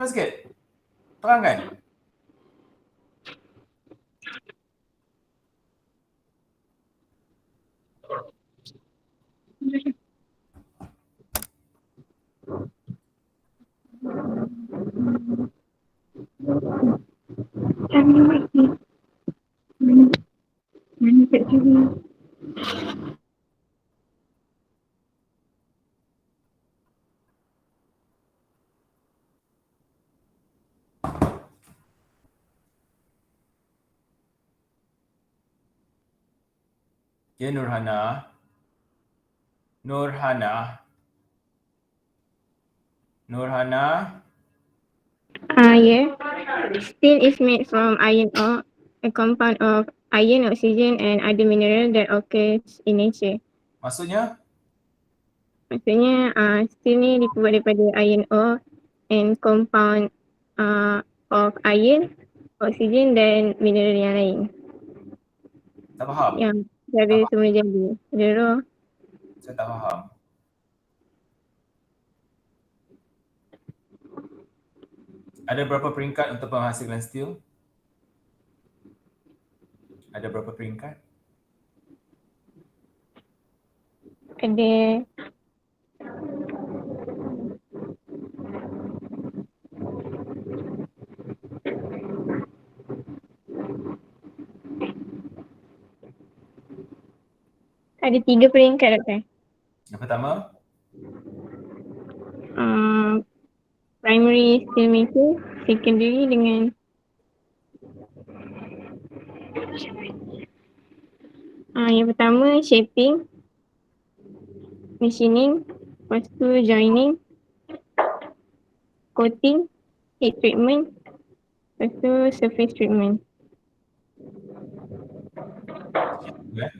Cepat sikit. Terangkan. Okay, Nurhana. Nurhana. Yeah. Steel is made from iron ore, a compound of iron, oxygen and other mineral that occurs in nature. Maksudnya? Maksudnya steel ni dibuat daripada iron ore and compound of iron, oxygen dan mineral yang lain. Tak faham. Yang cara semula jadi. Zero. Saya tak faham. Ada berapa peringkat untuk penghasilan steel? Ada berapa peringkat? Ada ada 3 peringkat Doktor. Yang pertama? Primary steel making, secondary dengan yang pertama shaping, machining, lepas tu joining, coating, heat treatment, lepas tu surface treatment. Okay.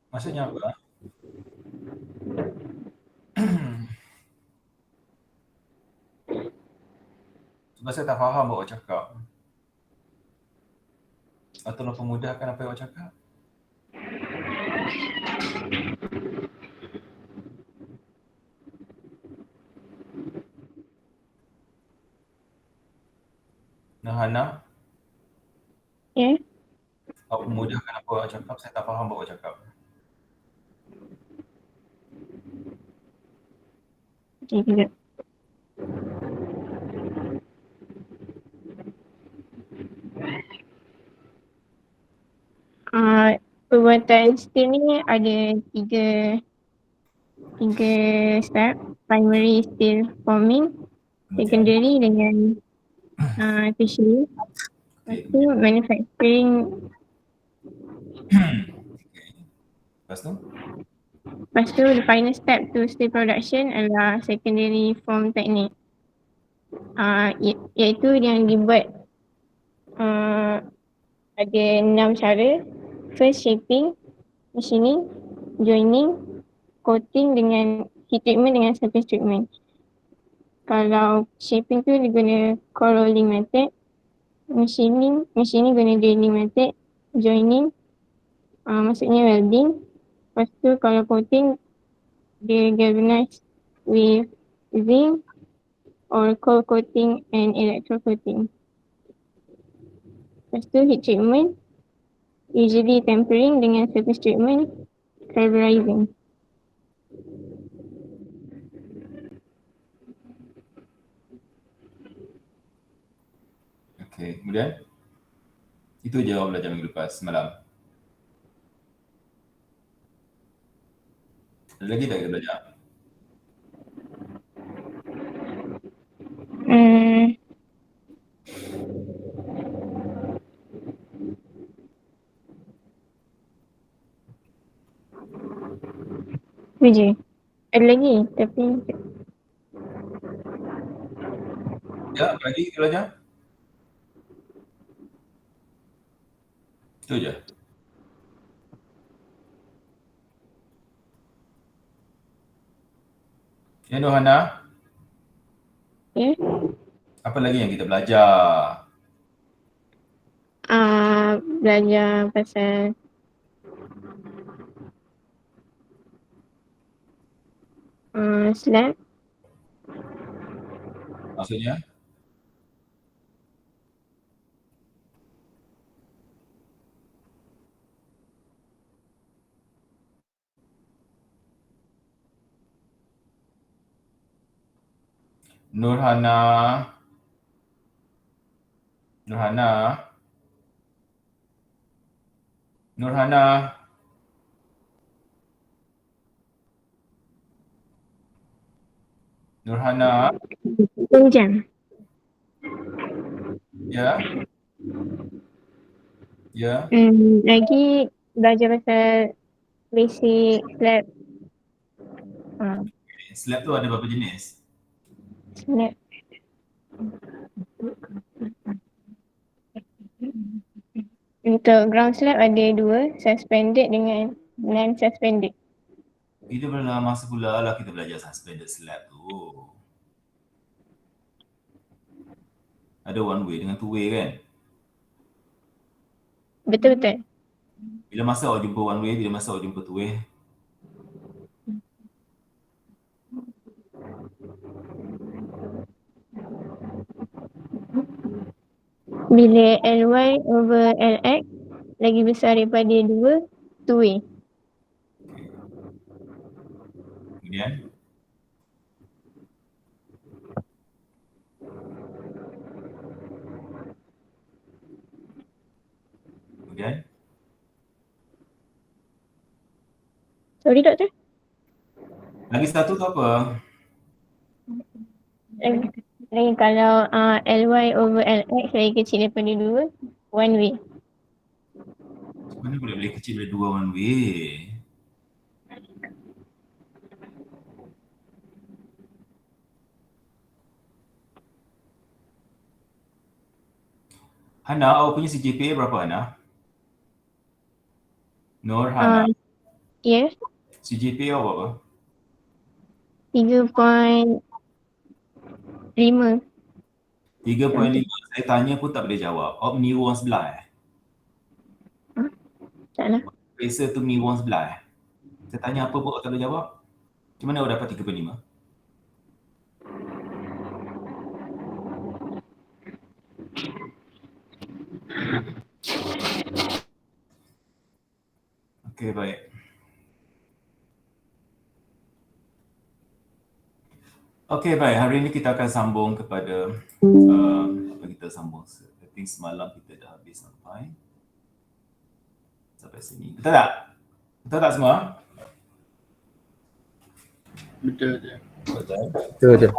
Maksudnya apa? Sebab saya tak faham apa awak cakap. Tolong pemudahkan apa yang awak cakap. Nurhana? Ya. Yeah. Awak pemudahkan apa awak cakap, saya tak faham apa awak cakap. Okay, kejap. Perbuatan steel ni ada tiga step. Primary steel forming, secondary dengan tertiary. Lepas tu manufacturing. Lepas tu? Lepas tu the final step to steel production adalah secondary form technique. Iaitu yang dibuat ada 6 cara. First shaping, machining, joining, coating dengan heat treatment dengan surface treatment. Kalau shaping tu dia guna cold rolling method, machining guna drilling method, joining maksudnya welding. Lepas tu kalau coating dia galvanize with zinc or cold coating and electro coating. Lepas tu heat treatment, usually tempering dengan surface treatment, carbonizing. Okay, kemudian? Itu je awak belajar minggu lepas, semalam. Ada lagi tak kita belajar? Itu je. Ada lagi tapi Ya, apa lagi kita belajar? Itu je. Ya, Nurhana? ya. Apa lagi yang kita belajar? Belajar pasal Slab. Maksudnya? Nurhana. Nurhana. Nurhana. Nurhana. Tunjang. Ya. Ya. Lagi belajar pasal basic slab. Slab tu ada berapa jenis? Slab. Untuk ground slab ada 2, suspended dengan non-suspended. Kita pernah masa pula lah kita belajar suspended slab tu. Ada one way dengan two way kan? Betul-betul. Bila masa awak jumpa one way, bila masa awak jumpa two way? Bila Ly over Lx lagi besar daripada 2, two way. Okay. Kemudian? Kemudian? Sorry doktor? Lagi satu tu apa? Lagi kalau Ly over Lx lagi kecil daripada 2, one way. Mana boleh kecil dari 2 one way? Hana, awak punya CGPA berapa Hana? Nur Hana. Yes. CGPA awak berapa? 3.5. 3.5. Saya tanya pun tak boleh jawab. Awak meniru orang sebelah Taklah. Periksa tu meniru orang sebelah Saya tanya apa pun awak tak boleh jawab. Macam mana awak dapat 3.5? Okey, baik. Okey, baik. Hari ini kita akan sambung kepada apa kita sambung. I think semalam kita dah habis sampai sini. Betul tak? Betul tak semua? Betul. Betul.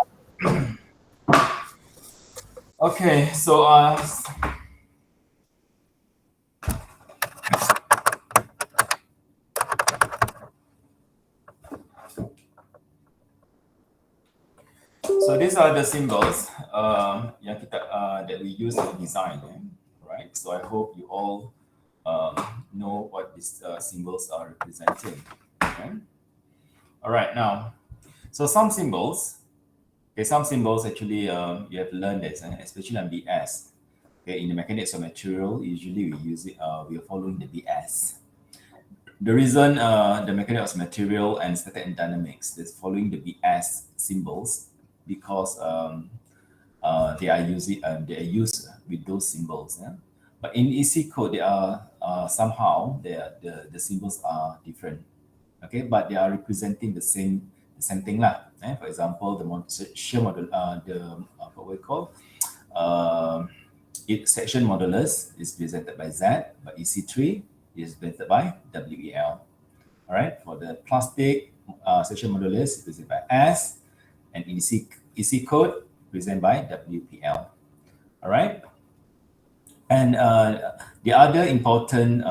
Okay, so so these are the symbols yang kita that we use in design, right? So I hope you all know what these symbols are representing. Okay? All right, now, so some symbols actually you have learned this, especially on BS. Okay, in the mechanics of material, usually we use it. We are following the BS. The reason the mechanics of material and static and dynamics is following the BS symbols because they are used with those symbols. Yeah? But in EC code, they are somehow the symbols are different. Okay, but they are representing the same thing lah. For example, the shear model, what we call section modulus is presented by Z, but EC3 is presented by WEL. All right, for the plastic section modulus is presented by S, and EC code presented by WPL. All right, and the other important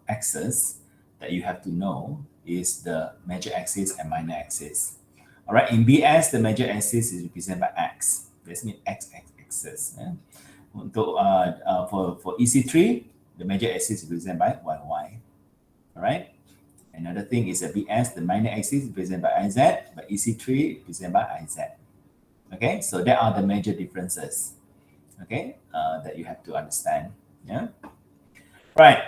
axis that you have to know is the major axis and minor axis. All right, in BS, the major axis is represented by X. This means X axis. Yeah? For EC3, the major axis is represented by YY. All right. Another thing is that BS, the minor axis is represented by IZ, but EC3 is represented by IZ. Okay, so there are the major differences. Okay, that you have to understand. Yeah. Right.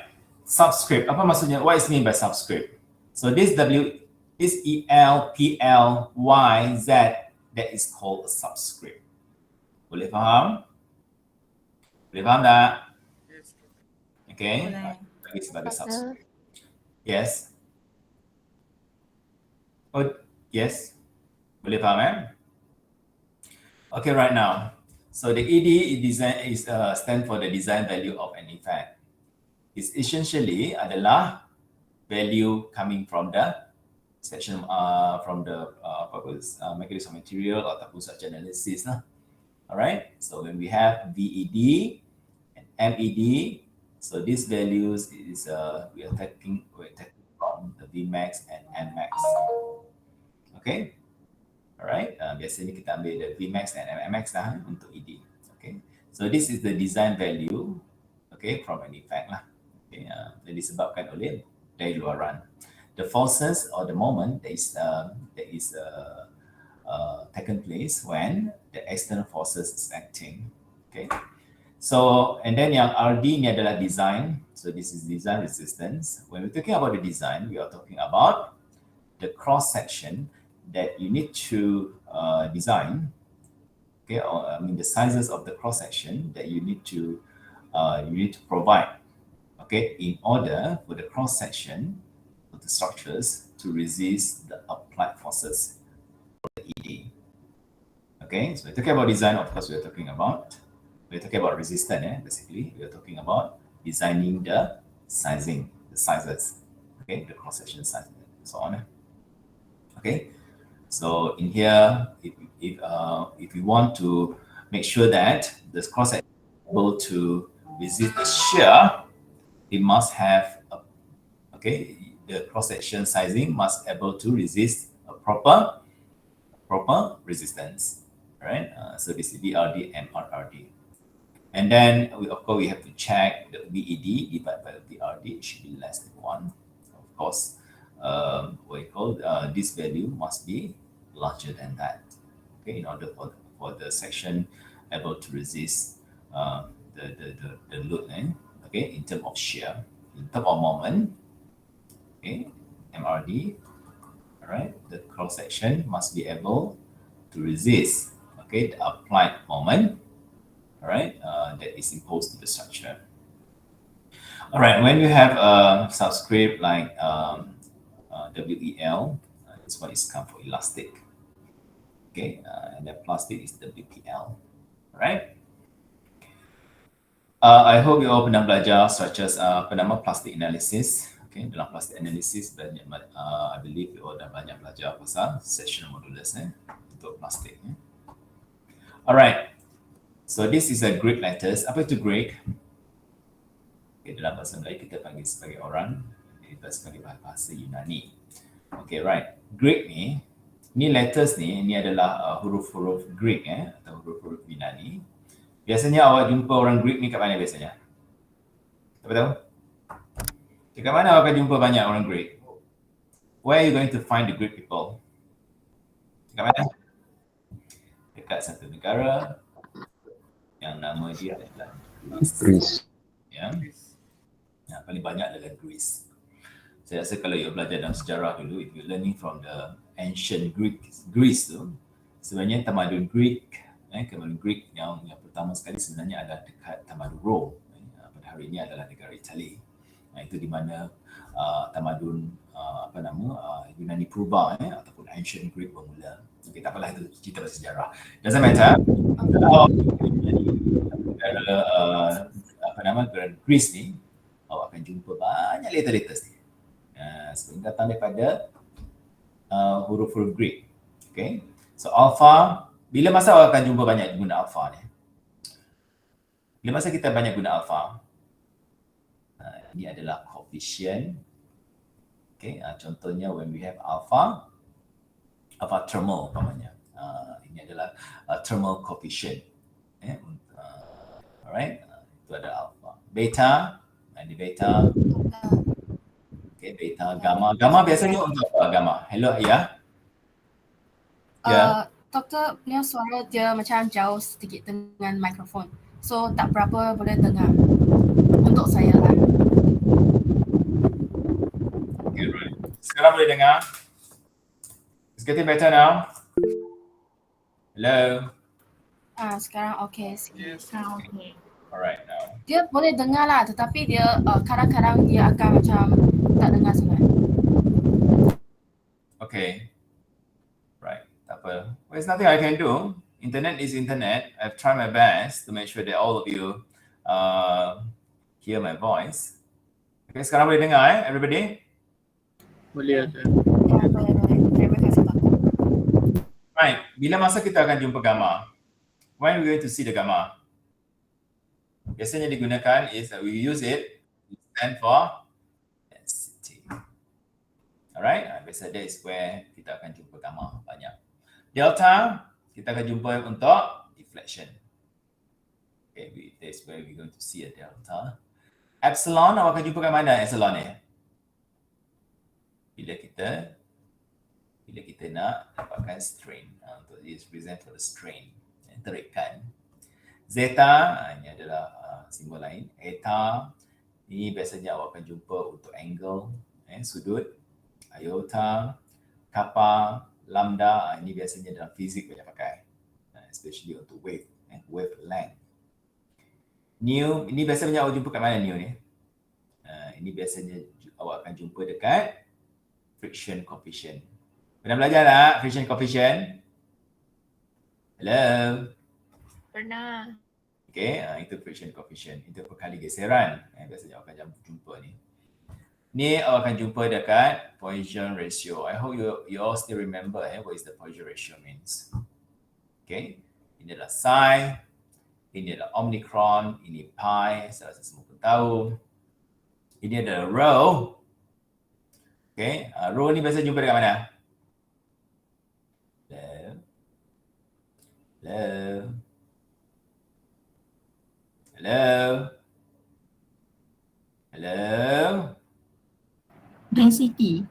Subscript. Apa maksudnya? What is mean by subscript? So this W This EL, PL, Y, Z, that is called a subscript. Boleh faham? Boleh faham tak? Okay. Bagi sebagai subscript. Yes. Oh, yes. Boleh faham Okay, right now. So the ED is stand for the design value of an effect. It's essentially adalah value coming from the section from the mechanism of material ataupun such analysis lah. Alright. So when we have VED and MED, so these values is we're taking from the Vmax and Nmax. Okay. Alright, biasanya kita ambil the Vmax dan Mmax lah untuk ED. Okay, so this is the design value, okay, from an effect lah. Okay, yang disebabkan oleh dari luaran. The forces or the moment that is taken place when the external forces is acting. Okay, so and then yang RD ni adalah design. So this is design resistance. When we're talking about the design, we are talking about the cross section that you need to design, okay, or I mean the sizes of the cross section that you need to provide, okay, in order for the cross section of the structures to resist the applied forces of the ED. Okay, so we're talking about design. Of course, we're talking about resistance. Basically, we're talking about designing the sizing, the sizes, okay, the cross section size, and so on. Okay. So in here, if we want to make sure that the cross section is able to resist the shear, it must have the cross section sizing must able to resist a proper resistance, right? So this is VRD and RRD. And then of course we have to check the VED divided by the VRD. It should be less than 1. Of course, this value must be larger than that, okay, in order for the section able to resist the load, okay, in terms of shear, in terms of moment, okay, MRD, all right, the cross section must be able to resist, okay, the applied moment, all right, that is imposed to the structure. All right, when you have a subscript like WEL, this one is come for elastic. Okay, and the plastic is WPL, right? I hope you all pernah belajar structures plastic analysis. Okay, dalam plastic analysis banyak, I believe you all dah banyak belajar pasal sectional modulus untuk plastik. Alright, so this is a Greek letters. Apa itu Greek? Okay, dalam bahasa Melayu kita panggil sebagai orang, kita sebagai bahasa Yunani. Okay, right. Greek ni letters ni adalah huruf-huruf Greek atau huruf-huruf Yunani. Biasanya awak jumpa orang Greek ni kat mana biasanya? Apa tahu? Dekat mana awak akan jumpa banyak orang Greek? Where are you going to find the Greek people? Dekat mana? Dekat satu negara yang nama dia adalah Greece. Ya. Yang paling banyak adalah Greece. Saya rasa kalau you belajar dalam sejarah dulu, if you learning from the ancient Greece tu, sebenarnya tamadun Greek, tamadun Greek yang pertama sekali sebenarnya adalah dekat tamadun Rome. Pada hari ini adalah negara Itali. Itu di mana tamadun Yunani Purba ataupun ancient Greek bermula. Okay, tak apalah, itu cerita sejarah. Doesn't matter. Negara Greece ni, awak akan jumpa banyak letters ni. Sebenarnya datang daripada huruf-huruf Greek. Okay. So alpha, bila masa awak akan jumpa banyak guna alpha ni? Bila masa kita banyak guna alpha? Ini adalah coefficient. Okay. Contohnya when we have alpha thermal umpamanya. Ini adalah thermal coefficient. Alright. Itu ada alpha. Beta, ini beta. Okay, beta, gamma. Gamma biasanya untuk apa gamma? Hello, ya? Ya. Doktor punya suara dia macam jauh sedikit dengan mikrofon. So tak berapa boleh dengar. Untuk saya lah. Okay, right. Sekarang boleh dengar? getting better now? Hello? Sekarang okey sikit. Sekarang okey. Alright now. Dia boleh dengar lah, tetapi dia kadang-kadang dia akan macam tak dengar sangat. Okay. Right. Tak apa. Well, there's nothing I can do. Internet is internet. I've tried my best to make sure that all of you hear my voice. Okay, sekarang boleh dengar everybody? Boleh Datuk. Ya, boleh. Terima kasih Pak. Right. Bila masa kita akan jumpa gamma? When are we going to see the gamma? Biasanya digunakan is we use it stand for density. Alright, biasa that is where kita akan jumpa gamma banyak. Delta kita akan jumpa untuk deflection. Okay, that's where we're going to see a delta. Epsilon awak akan jumpa kat mana epsilon ni? Bila kita nak dapatkan strain untuk is present for the strain, terikan. Zeta ini adalah simbol lain. Eta ini biasanya awak akan jumpa untuk angle, sudut. Iota, kappa, lambda ini biasanya dalam fizik banyak pakai, especially untuk wave length. Nu ini biasanya awak jumpa kat mana nu ni? Ini biasanya awak akan jumpa dekat friction coefficient. Pernah belajar tak friction coefficient? Hello? Pernah. Okay, itu friction coefficient. Itu perkali geseran. Biasanya awak akan jumpa ni. Ni awak akan jumpa dekat Poisson ratio. I hope you all still remember what is the Poisson ratio means. Okay, ini adalah psi, ini adalah omicron, ini pi, saya rasa semua pun tahu. Ini adalah rho. Okay, rho ni biasa jumpa dekat mana? Hello? Density.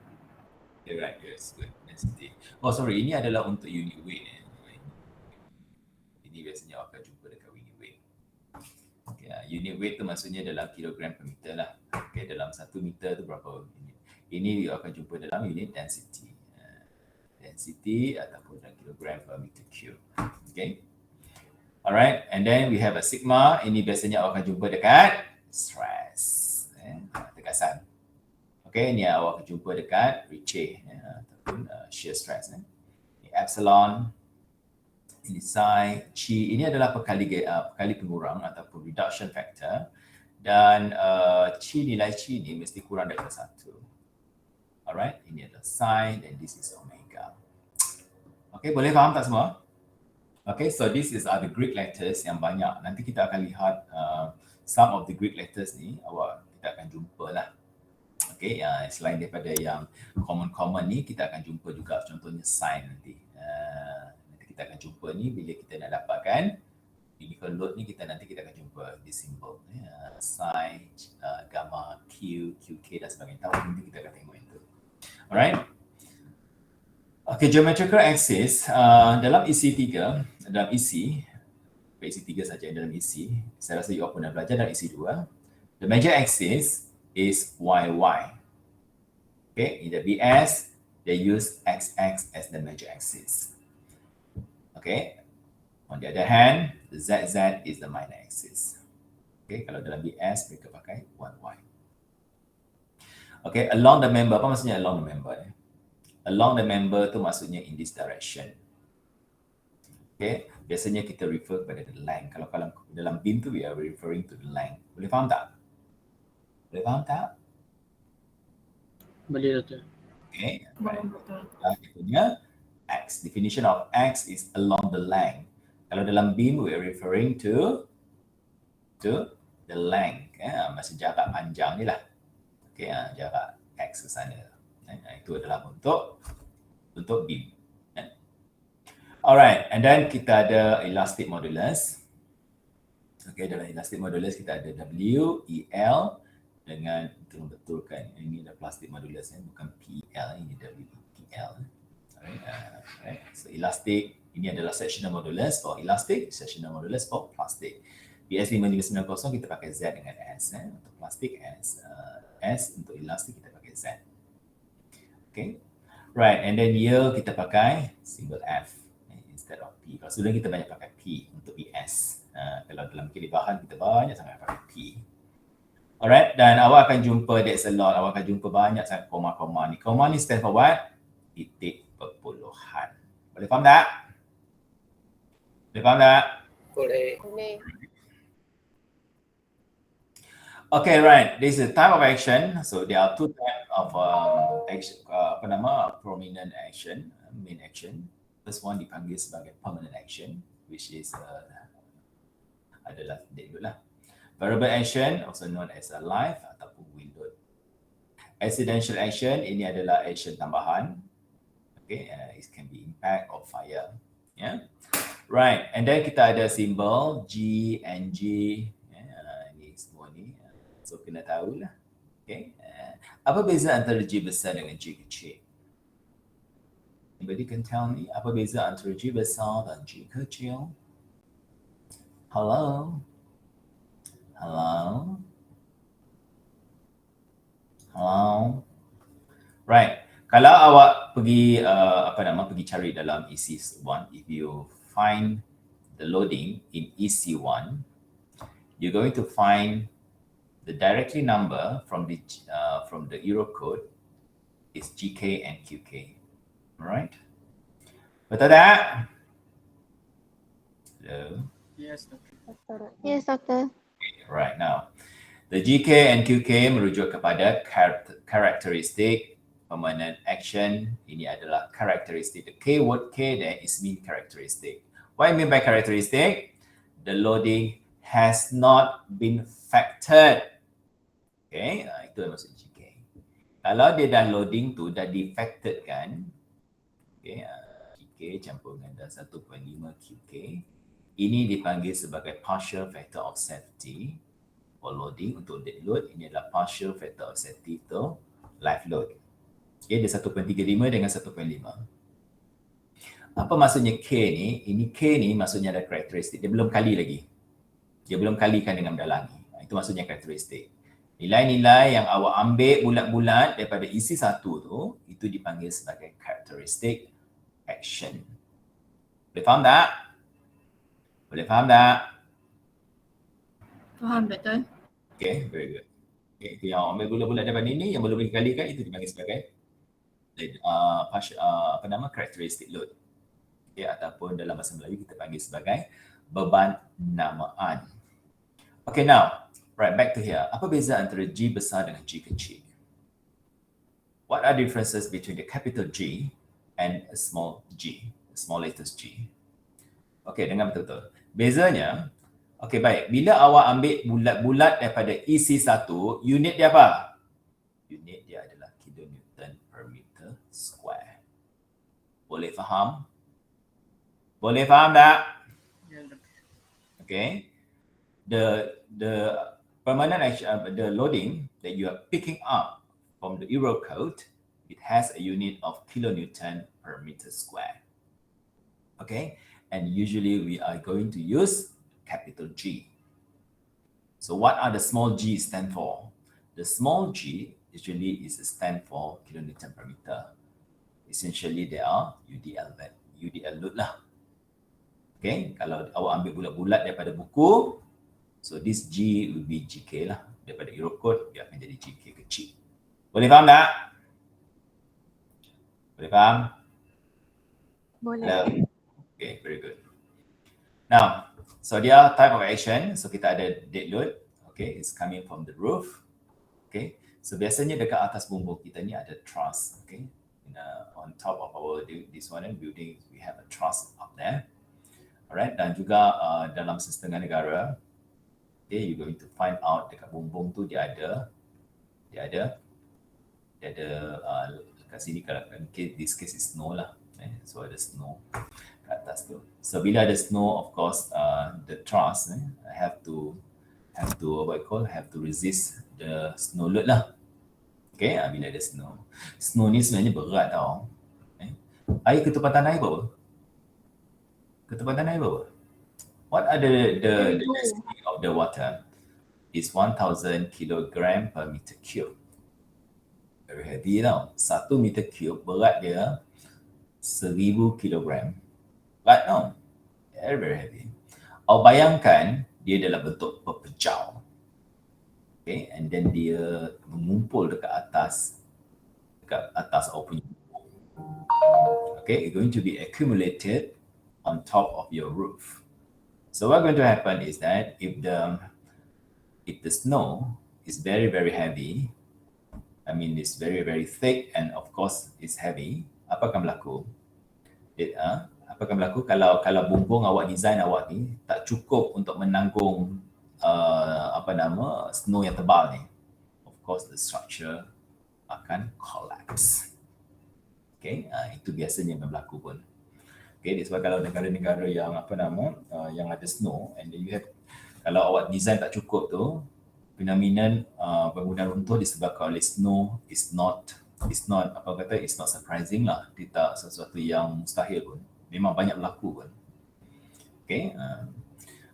Yeah, right, yes, good. Density. Oh, sorry, ini adalah untuk unit weight. Ini biasanya akan jumpa dekat unit weight. Okay, unit weight tu maksudnya dalam kilogram per meter lah. Okay, dalam 1 meter tu berapa unit. Ini akan jumpa dalam unit density. Density ataupun dalam kilogram per meter cube. Okay. Alright, and then we have a sigma. Ini biasanya awak akan jumpa dekat stress. Tekasan. Okay, ini awak akan jumpa dekat Ricci ataupun shear stress. Ini epsilon, ini psi, chi. Ini adalah perkali pengurang ataupun reduction factor. Dan nilai chi ni mesti kurang daripada 1. Alright, ini adalah psi dan this is omega. Okay, boleh faham tak semua? Okay, so this is the Greek letters yang banyak. Nanti kita akan lihat some of the Greek letters ni kita akan jumpa lah. Okay, selain daripada yang common ni, kita akan jumpa juga contohnya sign nanti. Nanti kita akan jumpa ni bila kita nak dapatkan uniform load ni, nanti kita akan jumpa this symbol. Sin, gamma, Q, QK dan sebagainya. Nanti kita akan tengok itu. Alright. Okay, geometrical axis dalam EC3, dalam EC 3 saja dalam EC. Saya rasa you all pernah belajar dalam EC2. The major axis is YY. Okay, in the BS, they use XX as the major axis. Okay, on the other hand, the ZZ is the minor axis. Okay, kalau dalam BS, mereka pakai YY. Okay, along the member, apa maksudnya along the member? Along the member tu maksudnya in this direction. Okay, biasanya kita refer kepada the length. Kalau dalam bin tu, we are referring to the length. Boleh faham tak? Boleh faham tak? Boleh Datuk. Okay, right. Itunya X. Definition of X is along the length. Kalau dalam bin, we are referring to the length. Masih jarak panjang ni lah. Okay, jarak X ke sana. Itu adalah untuk beam. Alright, and then kita ada elastic modulus. Okay, dalam elastic modulus kita ada W, EL dengan itu membetulkan ini adalah plastic modulus, bukan PL, ini W, PL. Alright, so elastic ini adalah sectional modulus for elastic, sectional modulus for plastic. BS 5590 kita pakai Z dengan S. Untuk plastik S, untuk elastik kita pakai Z. Okay. Right, and then here kita pakai simbol F instead of P. Kalau student kita banyak pakai P untuk PS. Kalau dalam kiribahan kita banyak sangat pakai P. Alright, dan awak akan jumpa that's a lot. Awak akan jumpa banyak sangat koma-koma ni. Koma ni stand for what? Titik perpuluhan. Boleh faham tak? Boleh faham tak? Boleh. Okay, right. This is a type of action. So there are two types of action, prominent action, main action. First one dipanggil sebagai permanent action, which is adalah dead load lah. Variable action, also known as a live ataupun wind load. Accidental action, ini adalah action tambahan. Okay, it can be impact or fire. Yeah, right. And then kita ada simbol G and G. Ini semua ni. So kena tahulah. Okay. Apa beza antara G besar dengan G kecil? Anybody can tell me apa beza antara G besar dan G kecil? Hello? Hello? Hello? Right. Kalau awak pergi pergi cari dalam EC1, if you find the loading in EC1, you're going to find the directly number from the Eurocode is GK and QK. Alright? Betul tak? Hello? Yes, Doctor. Yes, Doctor. Right, now the GK and QK merujuk kepada karakteristik permanent action. Ini adalah karakteristik. The K word K there is mean characteristic. What I mean by characteristic? The loading has not been factored. Okay, itu maksud GK. Kalau dia dah loading tu dah defactored kan, okay, GK campur dengan dah 1.5 QK, ini dipanggil sebagai partial factor of safety for loading. Untuk dead load, ini adalah partial factor of safety to live load. Okay, dia 1.35 dengan 1.5. Apa maksudnya K ni? Ini K ni maksudnya ada karakteristik. Dia belum kali lagi. Dia belum kalikan dengan dalam ni. Itu maksudnya karakteristik. Nilai-nilai yang awak ambil bulat-bulat daripada isi satu tu, itu dipanggil sebagai karakteristik action. Boleh faham tak? Boleh faham tak? Faham betul? Okay, very good. Okay, itu yang ambil bulat-bulat daripada ini, yang belum dikalikan, itu dipanggil sebagai karakteristik load. Okay, ataupun dalam bahasa Melayu kita panggil sebagai beban namaan. Okay, now, right, back to here. Apa beza antara G besar dengan G kecil? What are differences between the capital G and a small g, the small letters G? Okay, dengar betul-betul. Bezanya, okay baik, bila awak ambil bulat-bulat daripada EC1, unit dia apa? Unit dia adalah kilonewton per meter square. Boleh faham? Boleh faham tak? Yes, Doctor. Okay. The permanent action, the loading that you are picking up from the Eurocode, it has a unit of kilonewton per meter square. Okay. And usually we are going to use capital G. So what are the small g stand for? The small g usually is stand for kilonewton per meter. Essentially they are UDL load lah. Okay, kalau awak ambil bulat-bulat daripada buku, so this G will be GK lah. Daripada Eurocode, dia akan jadi GK kecil. Boleh faham tak? Boleh faham? Boleh. Hello? Okay, very good. Now, so dia type of action. So kita ada dead load. Okay, it's coming from the roof. Okay, so biasanya dekat atas bumbung kita ni ada truss. Okay, on top of our this one building, we have a truss up there. Alright, dan juga dalam setengah negara, okay, you're going to find out dekat bumbung tu dia ada kat sini kalau this case is snow lah, so ada snow kat atas tu. So bila ada snow, of course, the truss have to resist the snow load lah. Okay, bila ada snow ni sebenarnya berat tau. Air ketepatan air berapa? Ketepatan air berapa? What are the density of the water? Is 1000 kilogram per meter cube. Very heavy tau. 1 meter cube berat dia 1000 kilogram. Berat tau. Very, very heavy. Awak bayangkan dia dalam bentuk pepejal. Okay, and then dia mengumpul dekat atas awak punya. Okay, it's going to be accumulated on top of your roof. So what's going to happen is that if the snow is very, very heavy, I mean it's very, very thick and of course it's heavy, apa akan berlaku? Apa akan berlaku kalau bumbung awak design awak ni tak cukup untuk menanggung snow yang tebal ni? Of course the structure akan collapse. Okay, itu biasanya yang berlaku pun. Okay, sebab kalau negara-negara yang yang ada snow and then you have, kalau awak design tak cukup tu, phenomenon bangunan runtuh disebabkan oleh snow is not surprising lah. Dia tak sesuatu yang mustahil pun. Memang banyak berlaku pun. Okay,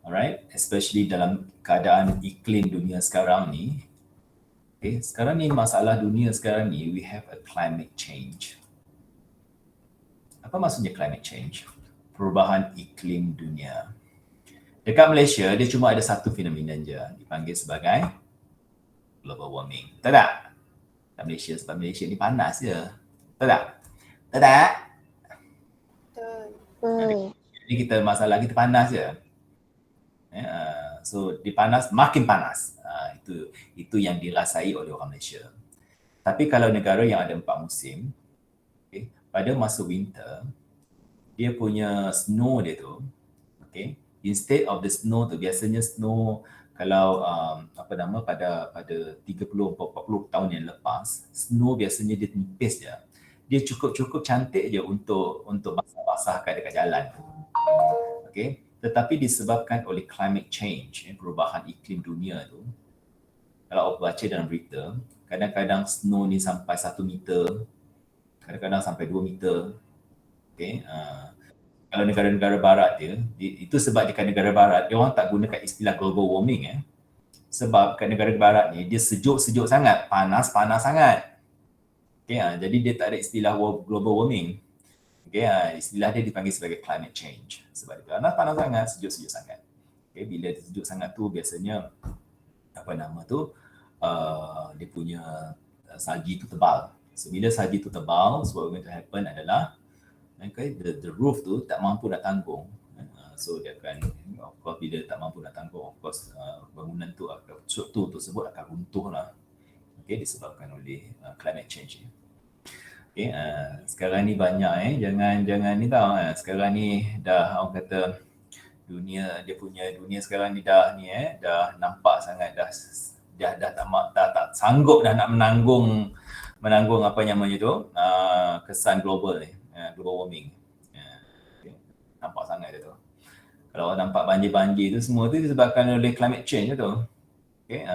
alright, especially dalam keadaan iklim dunia sekarang ni. Okay, sekarang ni masalah dunia sekarang ni, we have a climate change. Apa maksudnya climate change? Perubahan iklim dunia. Dekat Malaysia, dia cuma ada satu fenomena je, dipanggil sebagai global warming. Betul tak? Dekat Malaysia, sebab Malaysia ni panas je. Betul tak? Betul tak? Betul. Jadi kita masalah kita panas je. So dipanas, makin panas. Itu yang dirasai oleh orang Malaysia. Tapi kalau negara yang ada 4 musim, okay, pada masa winter, dia punya snow dia tu, okay, instead of the snow tu, biasanya snow kalau pada 30-40 tahun yang lepas, snow biasanya dia nipis je. Dia cukup cantik je untuk basah-basahkan dekat jalan. Okay, tetapi disebabkan oleh climate change, perubahan iklim dunia tu, kalau awak baca dalam berita, kadang-kadang snow ni sampai 1 meter, kadang-kadang sampai 2 meter. Okay, kalau negara-negara barat itu sebab dekat negara barat, dia orang tak gunakan istilah global warming. Sebab kat negara barat ni, dia sejuk-sejuk sangat, panas-panas sangat. Okay, jadi dia tak ada istilah global warming. Okay, istilah dia dipanggil sebagai climate change. Sebab dia panas sangat, sejuk-sejuk sangat. Okay, bila dia sejuk sangat tu, biasanya dia punya salji tu tebal. So bila salji tu tebal, so what going to happen adalah the roof tu tak mampu nak tanggung. So dia akan, of course bila tak mampu nak tanggung, of course bangunan tu akan, struktur tersebut akan runtuh lah. Okay, disebabkan oleh climate change. Okay, sekarang ni banyak jangan ni tau. Sekarang ni dah orang kata dunia sekarang ni dah nampak sangat dah tak sanggup dah nak menanggung apa namanya tu kesan global ni, global warming. Okay. Nampak sangat dia tu. Kalau nampak banjir-banjir tu semua tu disebabkan oleh climate change tu. Okay.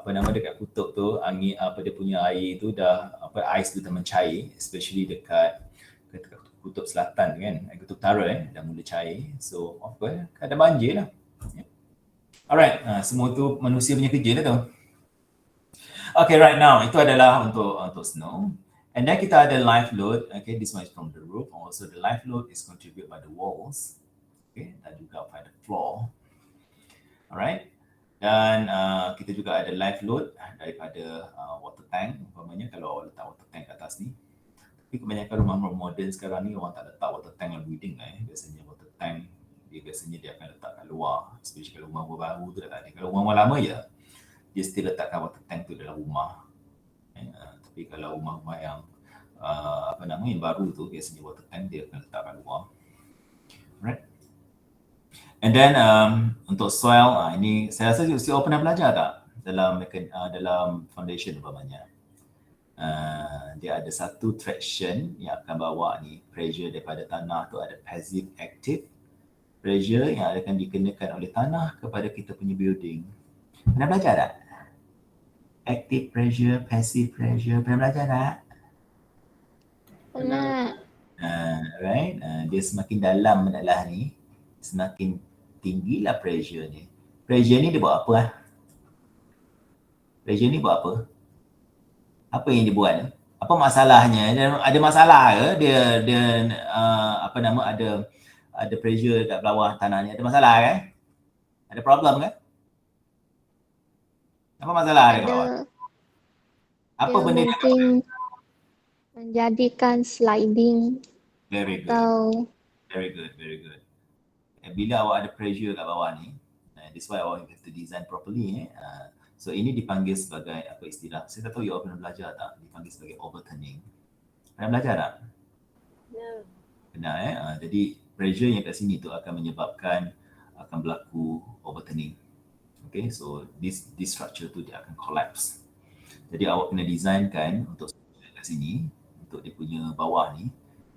Dekat kutub tu angin dia punya air tu dah ais tu dah mencair, especially dekat kutub selatan kan, kutub utara dah mula cair. So of course ada banjir lah. Alright, semua tu manusia punya kerja lah tu. Okay, right now itu adalah untuk snow. And then kita ada live load. Okay, this one is from the roof. Also the live load is contributed by the walls. Okay, dan juga by the floor. Alright. Dan kita juga ada live load daripada water tank. Umpamanya kalau awak letak water tank kat atas ni. Tapi kebanyakan rumah-rumah moden sekarang ni orang tak letak water tank dalam building lah. Biasanya water tank dia akan letak kat luar. Especially kalau rumah baru tu tak ada. Kalau rumah lama je, dia still letakkan water tank tu dalam rumah. Tapi kalau rumah-rumah yang yang baru tu, biasanya water tank dia akan letak kat luar. Alright. And then untuk soil, ini saya rasa you pernah belajar tak dalam foundation umpamanya. Dia ada satu traction yang akan bawa ni pressure daripada tanah tu, ada passive active pressure yang akan dikenakan oleh tanah kepada kita punya building. Pernah belajar tak? Active pressure, passive pressure, pernah belajar tak? Pernah. Right, dia semakin dalam adalah ni, semakin tinggilah pressure ni. Pressure ni dia buat apa? Pressure ni buat apa? Apa yang dia buat? Apa masalahnya? Ada masalah ke? Dia apa nama, ada pressure kat bawah tanah ni. Ada masalah kan? Ada problem kan? Apa masalah dia kat bawah? Ada, Apa dia benda dia? mungkin menjadikan sliding Very good. atau Very good, very good. Bila awak ada pressure kat bawah ni, that's why awak have to design properly. So ini dipanggil sebagai apa istilah? Saya tak tahu you all pernah belajar tak? Dipanggil sebagai overturning. Pernah belajar tak? Benar jadi pressure yang kat sini tu akan menyebabkan akan berlaku overturning. Okay, so this structure tu dia akan collapse. Jadi awak kena designkan untuk kat sini, untuk dia punya bawah ni.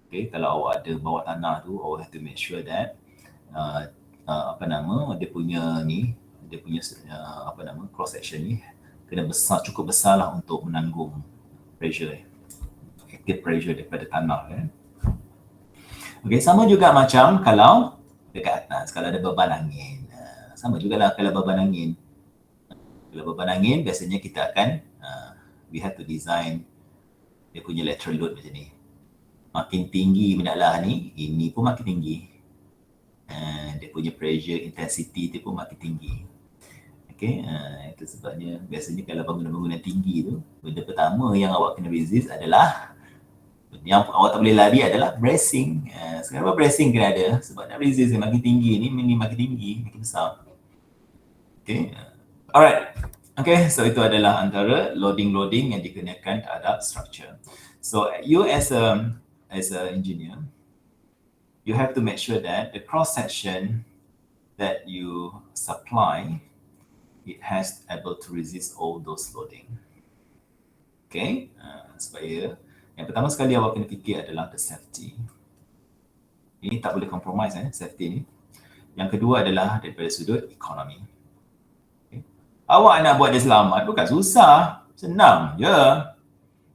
Okay, kalau awak ada bawah tanah tu, awak have to make sure that apa nama, dia punya apa nama, cross section ni kena besar, cukup besar lah untuk menanggung pressure, active pressure daripada tanah kan. Okay, sama juga macam kalau dekat atas, kalau ada beban angin. Sama jugalah kalau beban angin. Kalau beban angin, biasanya kita akan, we have to design dia punya lateral load macam ni. Makin tinggi mendalah ni, ini pun makin tinggi. Dia punya pressure, intensity dia pun makin tinggi. Okay, itu sebabnya biasanya kalau bangunan-bangunan tinggi tu, benda pertama yang awak kena resist adalah, yang awak tak boleh lari adalah bracing. Sekarang bracing kena ada sebab nak resist yang makin tinggi ni makin tinggi, makin besar. Okay, alright. Okay, so itu adalah antara loading yang dikenakan terhadap structure. So you as a engineer, you have to make sure that the cross section that you supply, it has able to resist all those loading. Okay, supaya yang pertama sekali awak kena fikir adalah the safety. Ini tak boleh compromise safety ni. Yang kedua adalah daripada sudut ekonomi. Okay. Awak nak buat dia selamat bukan susah, senang je.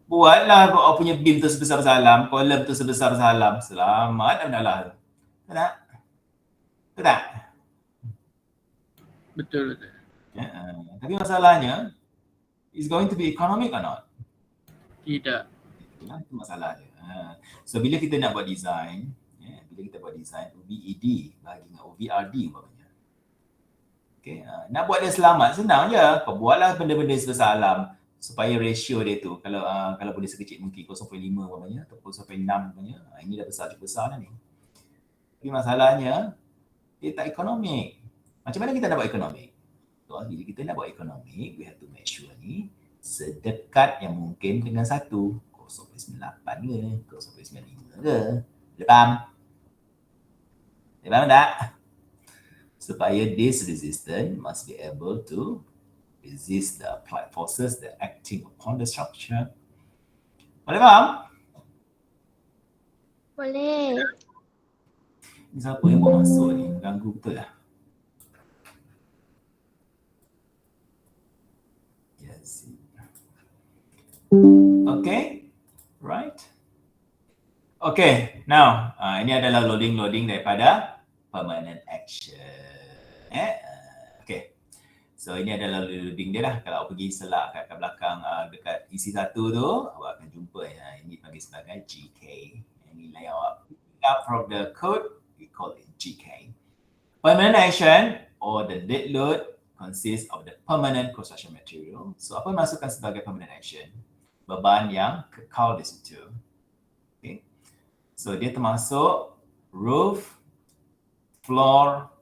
Buatlah awak punya beam tu sebesar salam, column tu sebesar salam, selamat dah. Tak? Tak? Betul. Tapi masalahnya, is going to be economic or not? Tidak. Itu masalah dia. So bila kita nak buat design, bila kita buat design OVED bagi dengan OVRD umpamanya. Okay, nak buat dia selamat senang je. Kau buatlah benda-benda sebesar alam supaya ratio dia tu kalau boleh sekecil mungkin 0.5 umpamanya atau 0.6 umpamanya. Ini dah besar, cukup besar dah ni. Tapi masalahnya dia tak ekonomik. Macam mana kita nak buat ekonomik? Bila kita nak buat ekonomik, we have to make sure ni sedekat yang mungkin dengan 1. 0.98 ke, 0.95 ke. Boleh faham? Boleh faham tak? Supaya this resistance must be able to resist the applied forces that acting upon the structure. Boleh faham? boleh. Ni siapa yang buat masuk ni? Ganggu betul lah. Yes. Okay. Right. Okay. Now, ini adalah loading daripada permanent action. Okay. So, ini adalah loading dia lah. Kalau awak pergi selak kat belakang dekat isi 1 tu, awak akan jumpa ini panggil sebagai GK. Ini yang awak pick up from the code, we call it GK. Permanent action or the dead load consists of the permanent construction material. So, apa masukkan sebagai permanent action? Beban yang kekal di situ. Okay. So, dia termasuk roof, floor,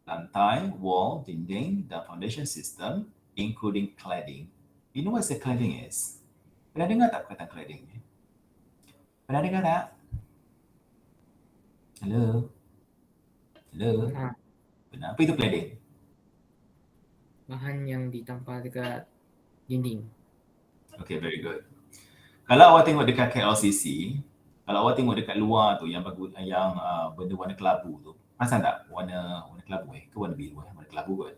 lantai, wall, dinding, dan foundation system, including cladding. You know what the cladding is? Pernah dengar tak perkataan cladding ni? Pernah dengar tak? Hello? Benar. Apa itu cladding? Bahan yang ditampal dekat dinding. Okay, very good. Kalau awak tengok dekat KLCC, kalau awak tengok dekat luar tu yang benda warna kelabu tu, perasan tak warna kelabu ke warna biru warna kelabu kot.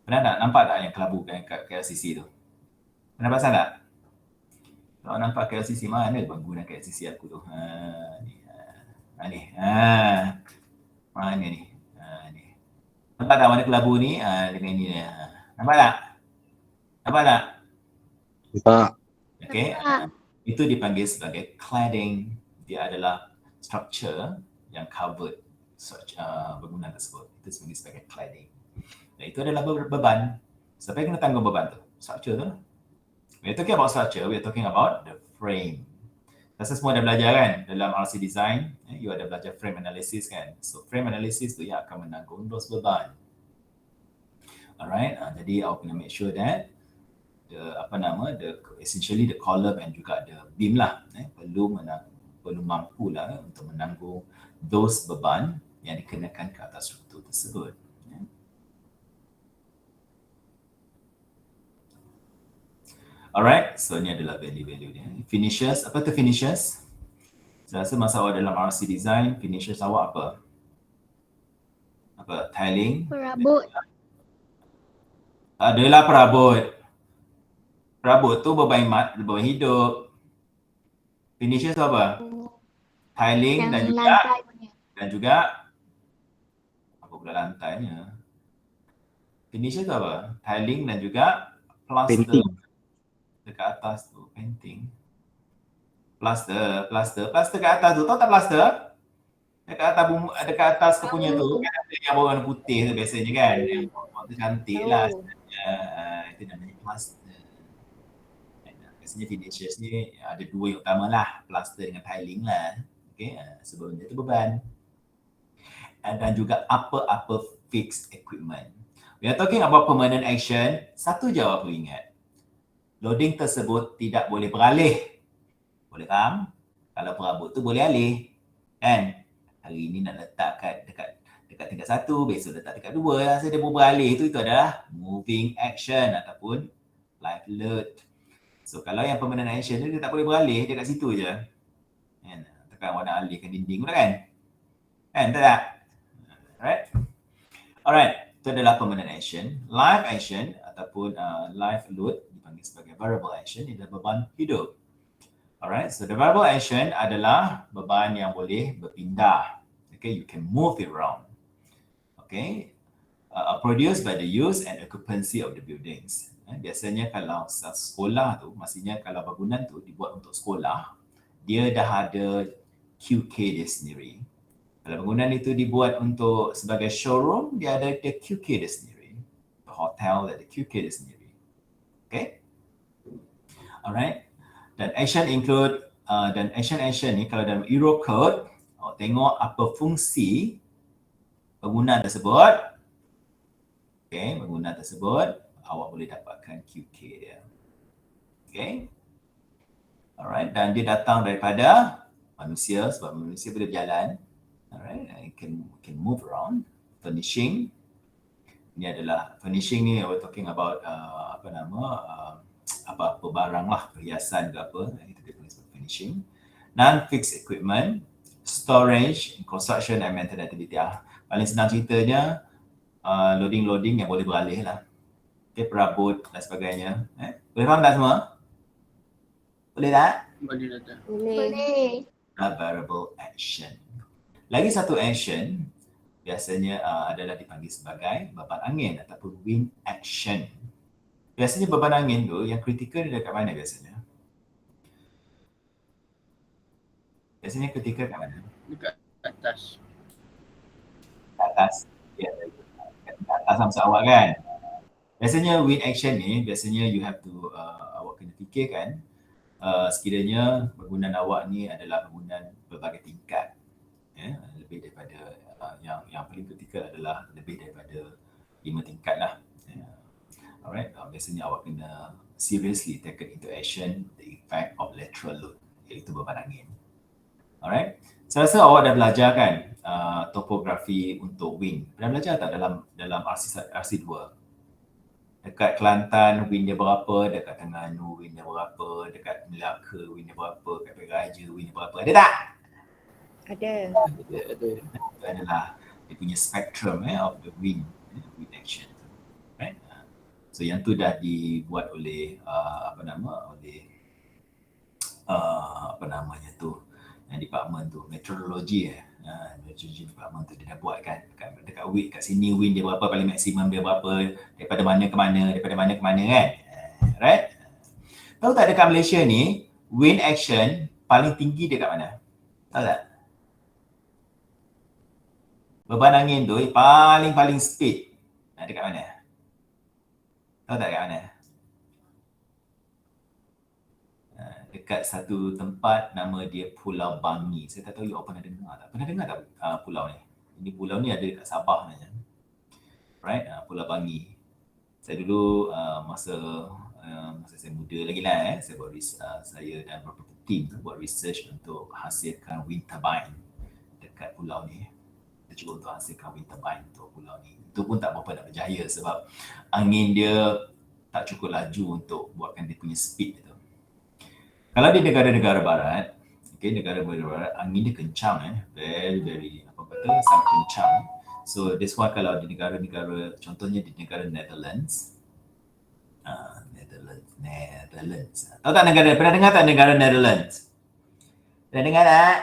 Pernah tak nampak tak yang kelabu kan kat KLCC tu? Pernah perasan tak? Kalau nampak KLCC mana bangunan KLCC aku tu? Mana ni? Ni. Nampak tak warna kelabu ni dengan ini. Nampak tak? Nampak. Okay, itu dipanggil sebagai cladding. Dia adalah structure yang covered bangunan tersebut. Itu dipanggil sebagai cladding. Dan itu adalah beban. Siapa yang kena tanggung beban tu? Structure tu. We're talking about structure, we're talking about the frame. Rasa semua dah belajar kan dalam RC design, you ada belajar frame analysis kan. So frame analysis tu yang akan menanggung dos beban. Alright, jadi awak kena make sure that essentially the column and juga the beam lah perlu mampu lah untuk menanggung dos beban yang dikenakan ke atas struktur tersebut. Alright, so ni adalah value-value dia. Finishes, apa tu finishes? Saya rasa masa awak dalam RC design, finishes awak apa? Apa? Tiling? Perabot. Adalah perabot. Perabot tu beban hidup. Finishes tu apa? Tiling Yang lantai punya. dan juga apa pula lantainya? Finishes tu apa? Tiling dan juga plaster. Painting. Dekat atas tu, painting. Plaster kat atas tu, tahu tak plaster? Dekat atas kepunya tu, kan ada yang berwarna putih tu biasanya kan. Yang warna cantik lah sebenarnya. Itu namanya plaster. Biasanya finishes ni ada dua yang utama lah, plaster dengan tiling lah. Okay, sebelum dia tu beban. Dan juga apa-apa fixed equipment. We are talking about permanent action. Satu je awak perlu ingat. Loading tersebut tidak boleh beralih. Boleh faham? Kalau perabot tu boleh alih. Kan? Hari ini nak letak dekat tingkat 1, besok letak tingkat 2. Rasa dia boleh beralih. Itu adalah moving action ataupun live load. So kalau yang permanent action tu dia tak boleh beralih, dia kat situ je. Kan? Takkan awak nak alihkan dinding pula kan? Kan? Tak? Alright. Itu adalah permanent action. Live action ataupun live load dipanggil sebagai variable action, ia adalah beban hidup. Alright, so the variable action adalah beban yang boleh berpindah. Okay, you can move it around. Okay, produced by the use and occupancy of the buildings. Biasanya kalau sekolah tu, maksudnya kalau bangunan tu dibuat untuk sekolah, dia dah ada QK dia sendiri. Kalau bangunan itu dibuat untuk sebagai showroom, dia ada QK dia sendiri. The hotel ada QK dia sendiri. Okay? Alright. Dan action include action ni kalau dalam Euro Code, awak tengok apa fungsi bangunan tersebut. Okay, bangunan tersebut awak boleh dapatkan QK dia. Okay? Alright, dan dia datang daripada manusia sebab manusia boleh berjalan. Alright, it can move around. Furnishing. Ini adalah furnishing ni we're talking about apa-apa barang lah, perhiasan ke apa, itu dia panggil sebagai finishing. Non-fixed equipment, storage, construction and maintenance activity. Paling senang ceritanya, loading-loading yang boleh beralih lah. Okay, perabot dan sebagainya. Boleh faham tak semua? Boleh tak? Boleh. Variable action. Lagi satu action, biasanya adalah dipanggil sebagai beban angin ataupun wind action. Biasanya beban angin tu yang kritikal dia dekat mana biasanya? Biasanya kritikal kat mana? Dekat atas. Atas. Ya, atas sama awak kan? Biasanya wind action ni, biasanya you have to, awak kena fikirkan sekiranya bangunan awak ni adalah bangunan berbagai tingkat. Lebih daripada, yang paling kritikal adalah lebih daripada 5 tingkat lah. Alright, biasanya awak kena seriously take into action the effect of lateral load, iaitu beban angin. Alright, saya rasa awak dah belajar kan topografi untuk wind. Pernah belajar tak dalam RC2? Dekat Kelantan wind dia berapa, dekat Terengganu wind dia berapa, dekat Melaka wind dia berapa, dekat Peraja wind dia berapa. Ada tak? Ada. Itu adalah dia punya spectrum of the wind action. Right? So yang tu dah dibuat oleh yang department tu, meteorologi meteorologi department tu dia dah buat kan dekat wind, kat sini wind dia berapa, paling maksimum dia berapa, daripada mana ke mana kan. Right? Tahu tak dekat Malaysia ni, wind action paling tinggi dekat mana? Tahu tak? Beban angin tu paling speed dekat mana? Tahu tak dekat mana? Dekat satu tempat nama dia Pulau Bangi. Saya tak tahu you all pernah dengar tak? Pernah dengar tak pulau ni? Ini pulau ni ada dekat Sabah sebenarnya. Right? Pulau Bangi. Saya dulu masa saya muda lagi lah saya buat saya dan beberapa tim buat research untuk hasilkan wind turbine dekat pulau ni. Kita cuba untuk hasilkan wind turbine untuk pulau ni. Itu pun tak berapa nak berjaya sebab angin dia tak cukup laju untuk buatkan dia punya speed itu. Kalau di negara-negara barat, okay, negara-negara barat angin dia kencang very apa kata sangat kencang. So that's why kalau di negara-negara, contohnya di negara Netherlands. Tahu tak negara, pernah dengar tak negara Netherlands? Pernah dengar tak?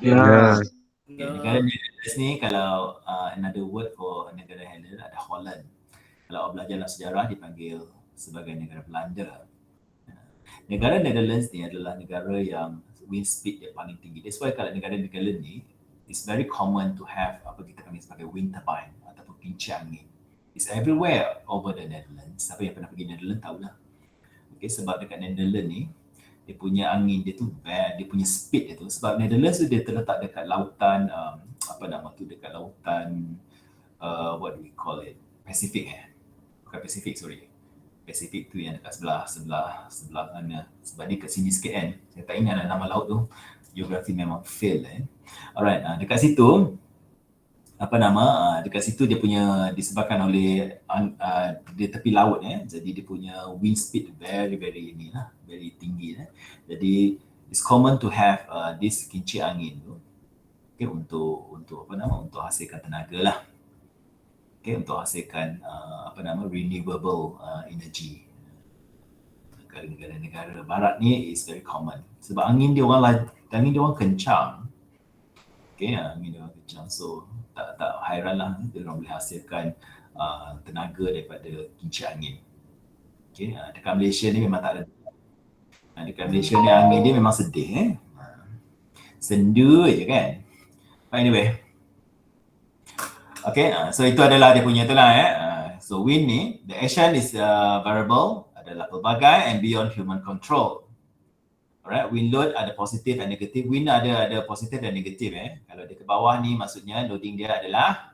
Ya. Okay, negara Netherlands ni kalau another word for negara Netherlands ada Holland. Kalau belajar dalam sejarah dipanggil sebagai negara Belanda. Negara Netherlands ni adalah negara yang wind speed dia paling tinggi. That's why kalau negara-negara ni, it's very common to have apa kita panggil sebagai wind turbine ataupun kincir angin. It's everywhere over the Netherlands. Siapa yang pernah pergi Netherlands tahulah. Okay, sebab dekat Netherlands ni, dia punya angin dia tu, dia punya speed dia tu. Sebab Netherlands tu dia terletak dekat lautan, dekat lautan, what do we call it? Pacific Bukan Pacific, sorry. Pacific tu yang dekat sebelah mana. Sebab dia kat sini sikit kan. Saya tak ingat nama laut tu. Geografi memang fail Alright, dekat situ dekat situ dia punya disebabkan oleh di tepi laut jadi dia punya wind speed very very tinggi jadi it's common to have this kincir angin tu untuk untuk hasilkan tenaga lah. Untuk hasilkan renewable energy. Negara-negara barat ni is very common sebab angin dia orang kencang. Angin dia orang kencang, so tak hairan lah dia orang boleh hasilkan tenaga daripada kincir angin. Dekat Malaysia ni memang tak ada. Dekat Malaysia ni angin dia memang sedih sendu je kan. Anyway, okay, so itu adalah dia punya tu lah So wind ni, the action is variable, adalah pelbagai and beyond human control. Alright, wind load ada positif dan negatif. Wind ada positif dan negatif Kalau dia ke bawah ni maksudnya loading dia adalah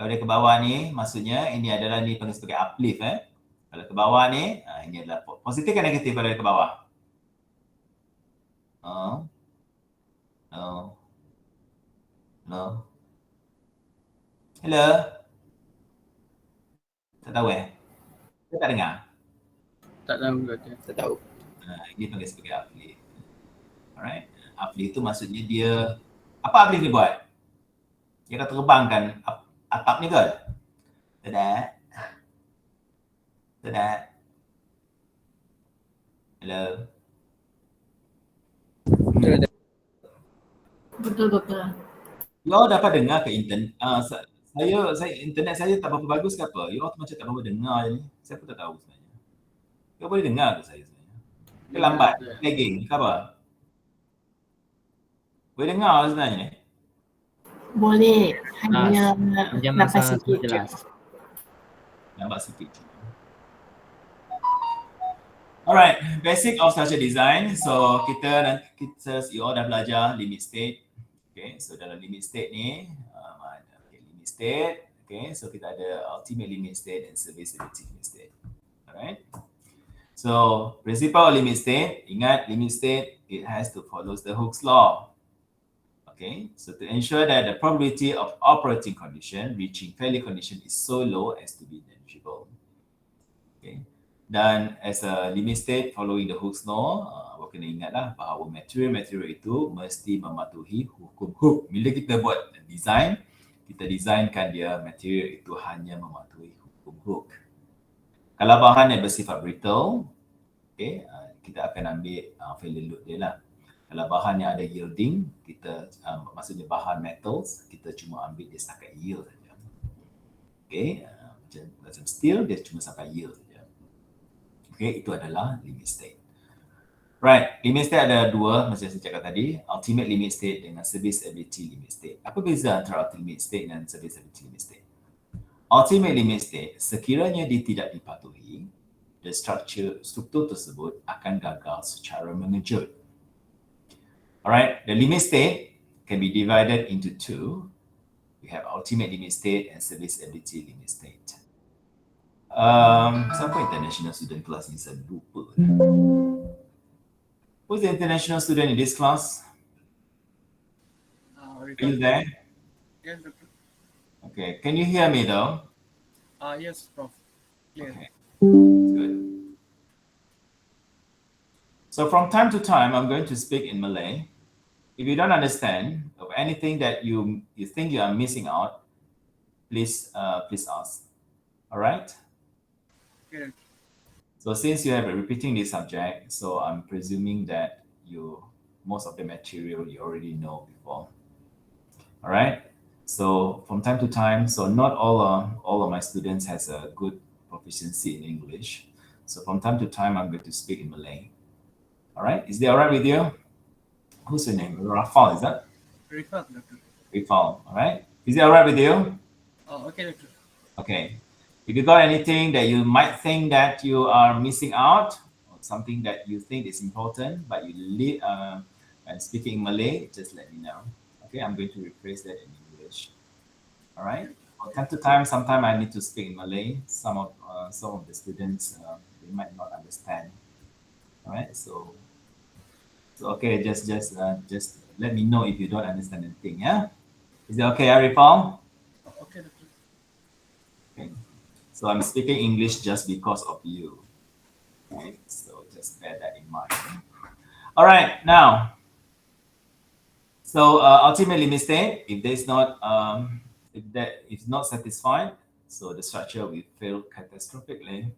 Kalau dia ke bawah ni maksudnya ini adalah ni panggil sebagai uplift Kalau ke bawah ni ini adalah positif dan negatif kalau dia ke bawah. No. Hello. Tak tahu Saya tak dengar. Tak tahu kata. Tak tahu. Ini panggil sebagai uplift. Alright. Uplift tu maksudnya dia, apa uplift dia buat? Dia akan terbangkan atap ni ke? Tidak. Hello. Betul. You all dapat dengar ke internet? Saya internet saya tak berapa bagus ke apa? You all macam tak berapa dengar je ni. Saya pun tak tahu sebenarnya. You all boleh dengar ke saya sebenarnya? Ke lambat? Lagging ke apa? Boleh dengar sebenarnya ni? Boleh. Hanya Macam lambat masa sikit je. jelas. Lambat sikit. Alright, basic of structure design. So kita you all dah belajar limit state. Okay, so dalam limit state ni, limit state. Okay, so kita ada ultimate limit state and serviceability limit state. Alright. So principle of limit state, ingat limit state it has to follow the Hooke's law. Okay, so to ensure that the probability of operating condition reaching failure condition is so low as to be negligible. Okay. Dan as a limit state following the Hooke's law, awak kena ingatlah bahawa material itu mesti mematuhi hukum Hooke. Bila kita buat design, kita designkan dia material itu hanya mematuhi hukum Hooke. Kalau bahan yang bersifat brittle, okay, kita akan ambil failure load dia lah. Kalau bahan yang ada yielding, kita maksudnya bahan metals, kita cuma ambil dia setakat yield saja. Okay, macam steel dia cuma sampai yield saja. Okay, itu adalah limit state. Right, limit state ada dua macam saya cakap tadi, ultimate limit state dengan serviceability limit state. Apa beza antara ultimate state dan serviceability limit state? Ultimate limit state, sekiranya dia tidak dipatuhi, the struktur tersebut akan gagal secara mengejut. Alright, the limit state can be divided into two. We have ultimate limit state and serviceability limit state. Siapa international student class ni? Saya lupa. Who's the international student in this class? Are you there? Yes, Doctor. Okay, can you hear me though? Yes, Prof. Clear. Okay, good. So from time to time, I'm going to speak in Malay. If you don't understand of anything that you think you are missing out, please ask. All right? Okay. So since you have a repeating this subject, so I'm presuming that most of the material you already know before. All right? So from time to time, so not all of my students has a good proficiency in English. So from time to time, I'm going to speak in Malay. All right? Is that all right with you? Who's your name? Rafal, is that? Rifat, Doctor. Rafal, all right? Is it all right with you? Okay, Doctor. Okay. If you got anything that you might think that you are missing out, or something that you think is important, but you leave and speaking Malay, just let me know. Okay, I'm going to rephrase that in English. All right. From time to time, sometimes I need to speak in Malay. Some of the students they might not understand. All right. So okay, just let me know if you don't understand anything. Yeah. Is that okay, Arifal? Okay, Doctor. Okay. So I'm speaking English just because of you. Okay, so just bear that in mind. All right, now, so ultimately mistake, if there's not, if that is not satisfied, so the structure will fail catastrophically.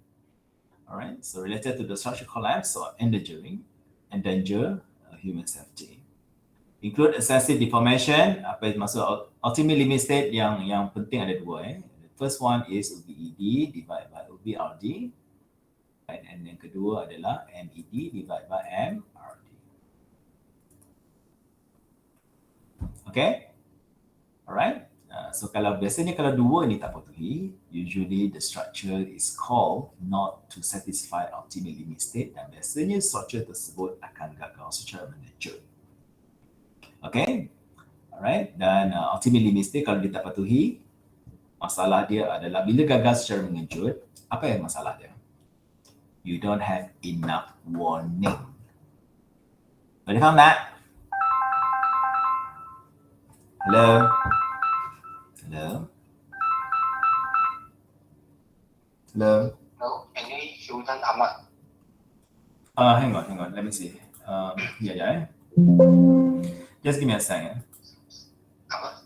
All right, so related to the structure collapse or endanger human safety. Include excessive deformation. Apa yang maksud ultimate limit state yang penting ada dua. The first one is OBED divided by OBRD. Right? And yang kedua adalah MED divided by MRD. Okay? Alright. So biasanya kalau dua ni tak patuhi, usually the structure is called not to satisfy ultimate limit state dan biasanya structure tersebut akan gagal secara mengejut. Okay? Alright. Dan ultimate limit state kalau dia tak patuhi, masalah dia adalah bila gagal secara mengejut, apa yang masalah dia? You don't have enough warning. Have you found that? Hello? Hello? Hello? No, ini Sultan Ahmad. Hang on. Let me see. Yeah. Just give me a second. Ahmad.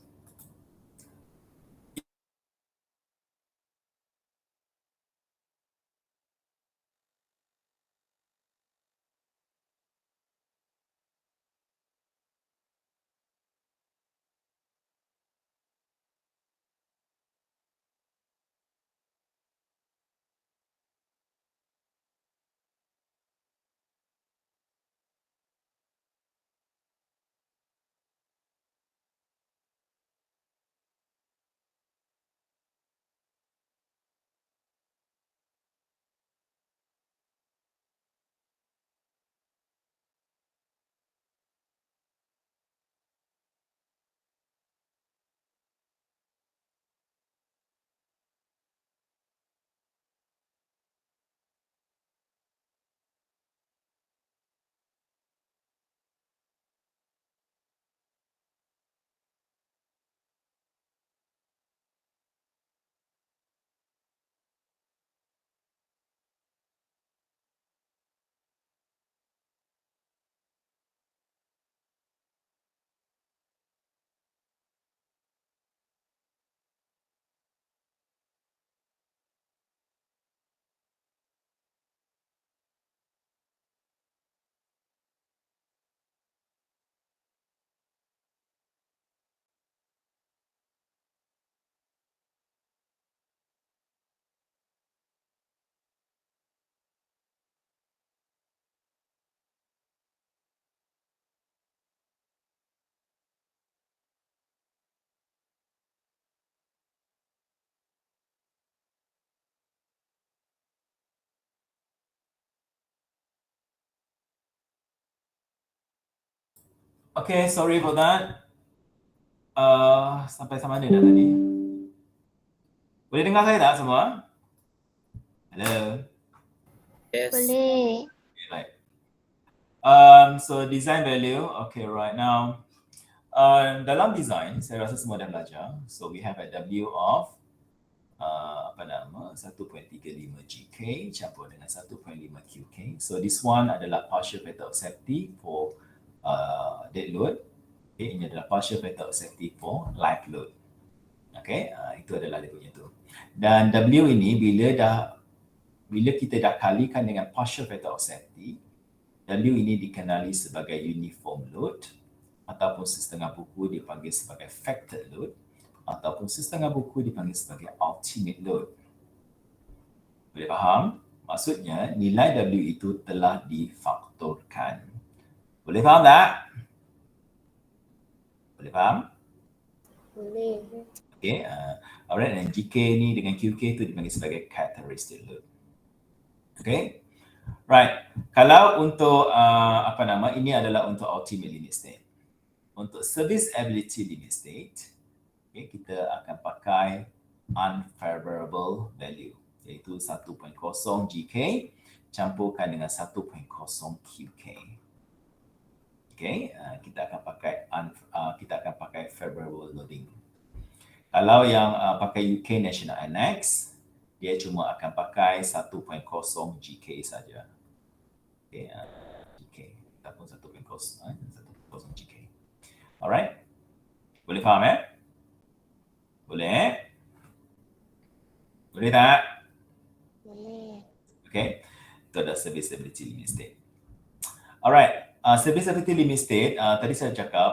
Okay, sorry for that. Sampai sama mana dah tadi? Boleh dengar saya tak semua? Hello? Yes. Boleh. Okay, right. So design value, okay, right now, dalam design, saya rasa semua dah belajar. So we have a W of 1.35 GK campur dengan 1.5 QK. So this one adalah partial factor of safety for dead load. Okay, ini adalah partial factor of safety for live load. Okay, itu adalah dia punya tu. Dan W ini bila kita dah kalikan dengan partial factor of safety, W ini dikenali sebagai uniform load ataupun setengah buku dipanggil sebagai factored load ataupun setengah buku dipanggil sebagai ultimate load. Boleh faham? Maksudnya nilai W itu telah difaktorkan. Boleh faham tak? Boleh faham? Boleh. Okay. Alright, dan GK ni dengan QK itu dipanggil sebagai characteristic load. Okay. Right. Kalau untuk ini adalah untuk ultimate limit state. Untuk service ability limit state, okay, kita akan pakai unfavorable value iaitu 1.0 GK campurkan dengan 1.0 QK. Okay, kita akan pakai favorable loading. Kalau yang pakai UK National Annex, dia cuma akan pakai 1.0 GK saja. Okay, GK ataupun 1.0 GK. Alright? Boleh faham Boleh? Boleh tak? Boleh. Okay, itu adalah service ability limit state. Alright, service ability limit state, tadi saya cakap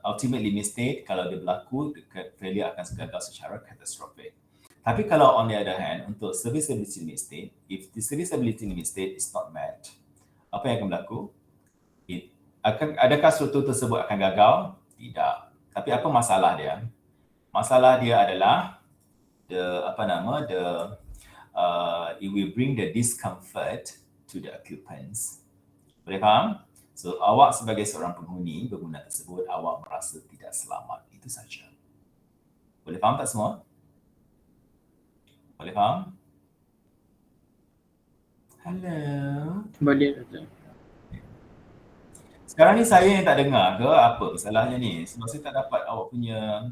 ultimate limit state kalau dia berlaku, failure akan gagal secara katastrofik. Tapi kalau on the other hand, untuk service ability limit state, if the service ability limit state is not met, apa yang akan berlaku? Adakah struktur tersebut akan gagal? Tidak. Tapi apa masalah dia? Masalah dia adalah it will bring the discomfort to the occupants. Boleh faham? So awak sebagai seorang penghuni bangunan tersebut, awak merasa tidak selamat. Itu saja. Boleh faham tak semua? Boleh faham? Hello. Boleh Dr. Sekarang ni saya yang tak dengar ke apa masalahnya ni? Sebab saya tak dapat awak punya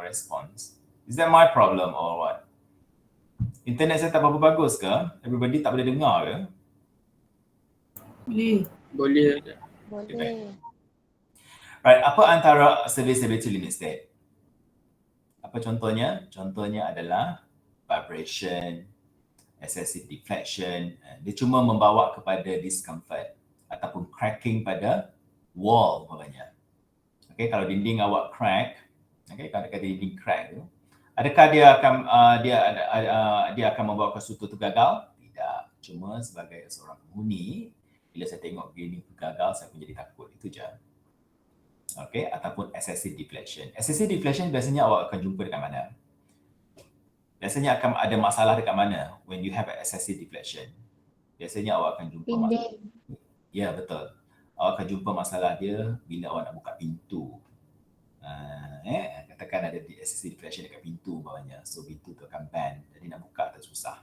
response. Is that my problem or what? Internet saya tak berapa bagus ke? Everybody tak boleh dengar ke? Boleh Dr. Boleh. Right, apa antara service ability limit state? Apa contohnya? Contohnya adalah vibration, excessive deflection. Dia cuma membawa kepada discomfort ataupun cracking pada wall umpamanya. Okay, kalau dinding awak crack, okay, kalau kata dinding crack tu, adakah dia akan membawa struktur tu gagal? Tidak. Cuma sebagai seorang penghuni, bila saya tengok dinding tu gagal, saya pun jadi takut. Itu je. Okay, ataupun excessive deflection. Excessive deflection biasanya awak akan jumpa dekat mana? Biasanya akan ada masalah dekat mana when you have excessive deflection? Biasanya awak akan jumpa masalah. Ya, betul. Awak akan jumpa masalah dia bila awak nak buka pintu. Katakan ada excessive deflection dekat pintu bawahnya. So pintu tu akan bend. Jadi nak buka tu susah.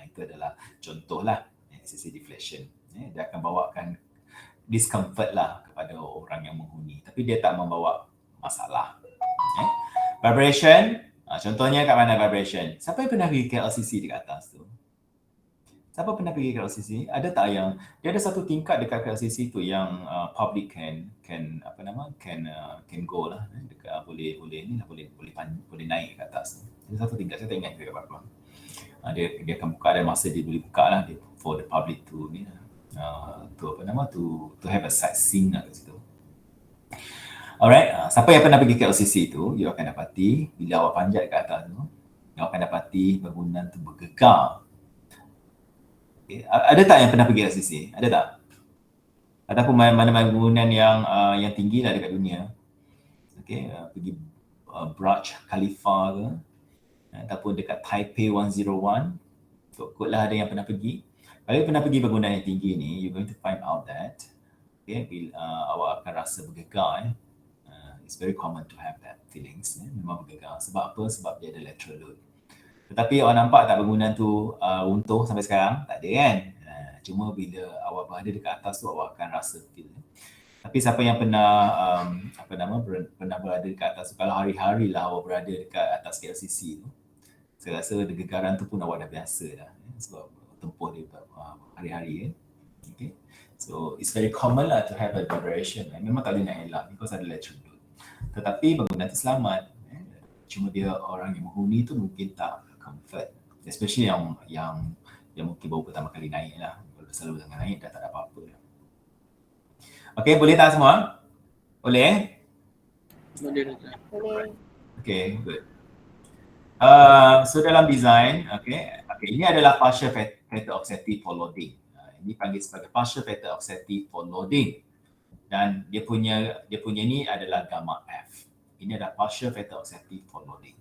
Itu adalah contohlah excessive deflection. Dia akan bawakan discomfort lah kepada orang yang menghuni. Tapi dia tak membawa masalah. Vibration. Contohnya kat mana vibration? Siapa yang pernah pergi KLCC dekat atas tu? Siapa pernah pergi KLCC? Ada tak yang dia ada satu tingkat dekat KLCC tu yang public can go lah, dekat boleh naik ke atas. Ada satu tingkat, saya tak ingat dekat berapa. Dia akan buka, ada masa dia boleh buka lah for the public to to have a sightseeing lah kat situ. Alright, siapa yang pernah pergi KLCC tu, you akan dapati bila awak panjat ke atas tu, you akan dapati bangunan tu bergegar. Okay. Ada tak yang pernah pergi LCC? Ada tak? Ataupun mana-mana bangunan yang tinggi lah dekat dunia. Okay, pergi Burj Khalifa ke, ataupun dekat Taipei 101. Kot lah ada yang pernah pergi. Kalau you pernah pergi bangunan yang tinggi ni, you're going to find out that Okay, bila awak akan rasa bergegar. It's very common to have that feelings. Memang bergegar. Sebab apa? Sebab dia ada lateral load. Tetapi awak nampak tak bangunan tu runtuh sampai sekarang? Tak ada kan? Cuma bila awak berada dekat atas tu awak akan rasa feel. Tapi siapa yang pernah pernah berada dekat atas tu, kalau hari-hari lah awak berada dekat atas KLCC tu, saya rasa gegaran tu pun awak dah biasa dah. Sebab tempoh dia hari-hari kan. Okay. So it's very common lah to have a vibration. Memang tak boleh nak elak because ada lateral load. Tetapi bangunan tu selamat. Cuma dia orang yang menghuni tu mungkin tak comfort. Especially yang mungkin baru pertama kali naik lah. Kalau selalu dengan naik dah tak ada apa-apa lah. Okay, boleh tak semua? Boleh? Boleh Datuk. Boleh. Okay, good. So dalam design, okay, ini adalah partial factor of safety for loading. Ini panggil sebagai partial factor of safety for loading. Dan dia punya ni adalah gamma F. Ini adalah partial factor of safety for loading.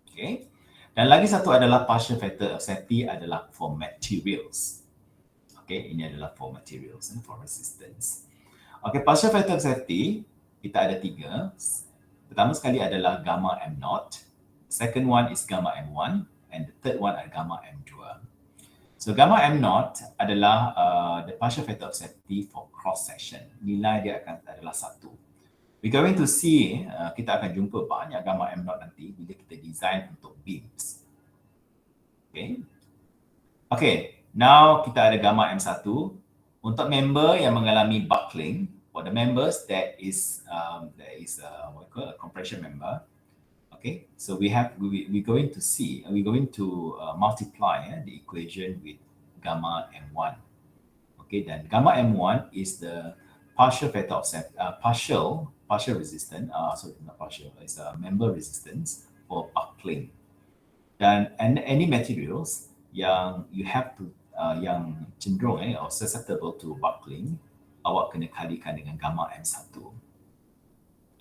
Okay. Dan lagi satu adalah partial factor of safety adalah for materials. Okay, ini adalah for materials and for resistance. Okay, partial factor of safety kita ada 3. Pertama sekali adalah gamma M0. Second one is gamma M1 and the third one adalah gamma M2. So gamma M0 adalah the partial factor of safety for cross section. Nilai dia akan adalah 1. We're going to see, kita akan jumpa banyak gamma M0 nanti bila kita design untuk beams. Okay, now kita ada gamma M1. Untuk member yang mengalami buckling, for the members that is what we call a compression member. Okay, so we're going to multiply the equation with gamma M1. Okay, then gamma M1 is the partial factor of partial resistance. Sorry, not partial. It's a member resistance for buckling. Dan any materials yang you have to yang cenderung or susceptible to buckling, awak kena kalikan dengan gamma M1.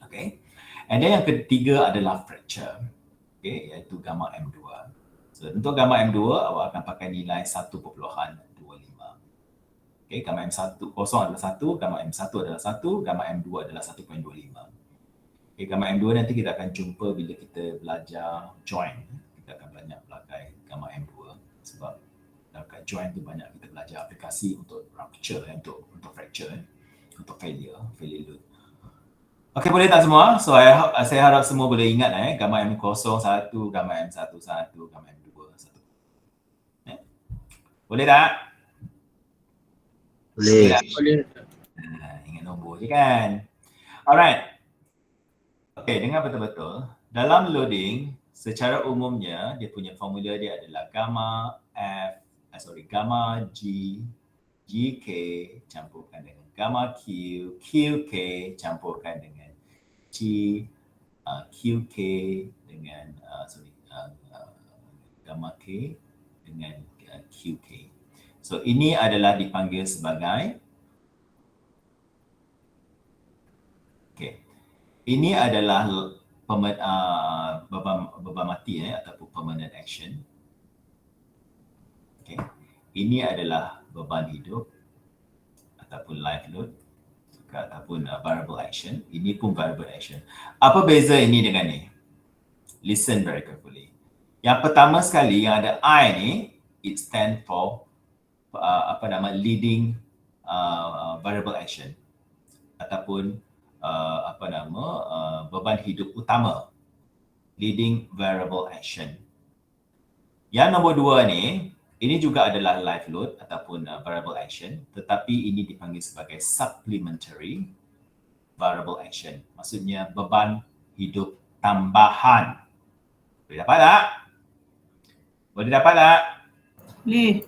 Okay. And then yang ketiga adalah fracture. Okay, iaitu gamma M2. So untuk gamma M2 awak akan pakai nilai 1.25. Okay, gamma M1 kosong adalah 1, gamma M1 adalah 1, gamma M2 adalah 1.25. Okay, gamma M2 nanti kita akan jumpa bila kita belajar joint. Kita akan banyak belajar gamma M2 sebab dekat joint tu banyak kita belajar aplikasi untuk rupture, untuk fracture, untuk failure load. Okay, boleh tak semua? So saya harap semua boleh ingat gamma M01, gamma M11, gamma M2, 1. Boleh tak? Boleh. Boleh. Ingat nombor je kan? Alright. Okay, dengar betul-betul. Dalam loading, secara umumnya dia punya formula dia adalah gamma G, GK campurkan dengan gamma Q, QK campurkan dengan QK dengan gamma K dengan QK. So ini adalah dipanggil sebagai ini adalah beban mati ataupun permanent action. Okay. Ini adalah beban hidup ataupun life load ataupun variable action. Ini pun variable action. Apa beza ini dengan ni? Listen very carefully. Yang pertama sekali yang ada I ni, it stand for leading variable action ataupun beban hidup utama, leading variable action. Yang nombor 2 ni, ini juga adalah life load ataupun variable action, tetapi ini dipanggil sebagai supplementary variable action. Maksudnya beban hidup tambahan. Boleh dapat tak? Boleh dapat tak? Boleh.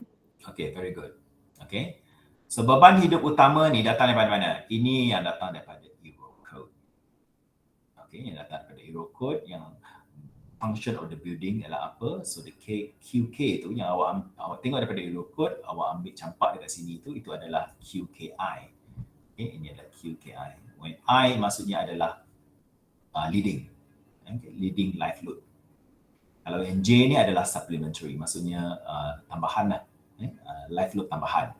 Okay, very good. Okay. So beban hidup utama ni datang daripada mana? Ini yang datang daripada Eurocode. Okay, yang datang daripada Eurocode yang function of the building ialah apa? So the QK tu yang awak tengok daripada Eurocode, awak ambil campak dekat sini tu, itu adalah QKI. Okay, ini adalah QKI. When I maksudnya adalah leading. Okay, leading life load. Kalau yang J ni adalah supplementary, maksudnya tambahan lah. Life load tambahan.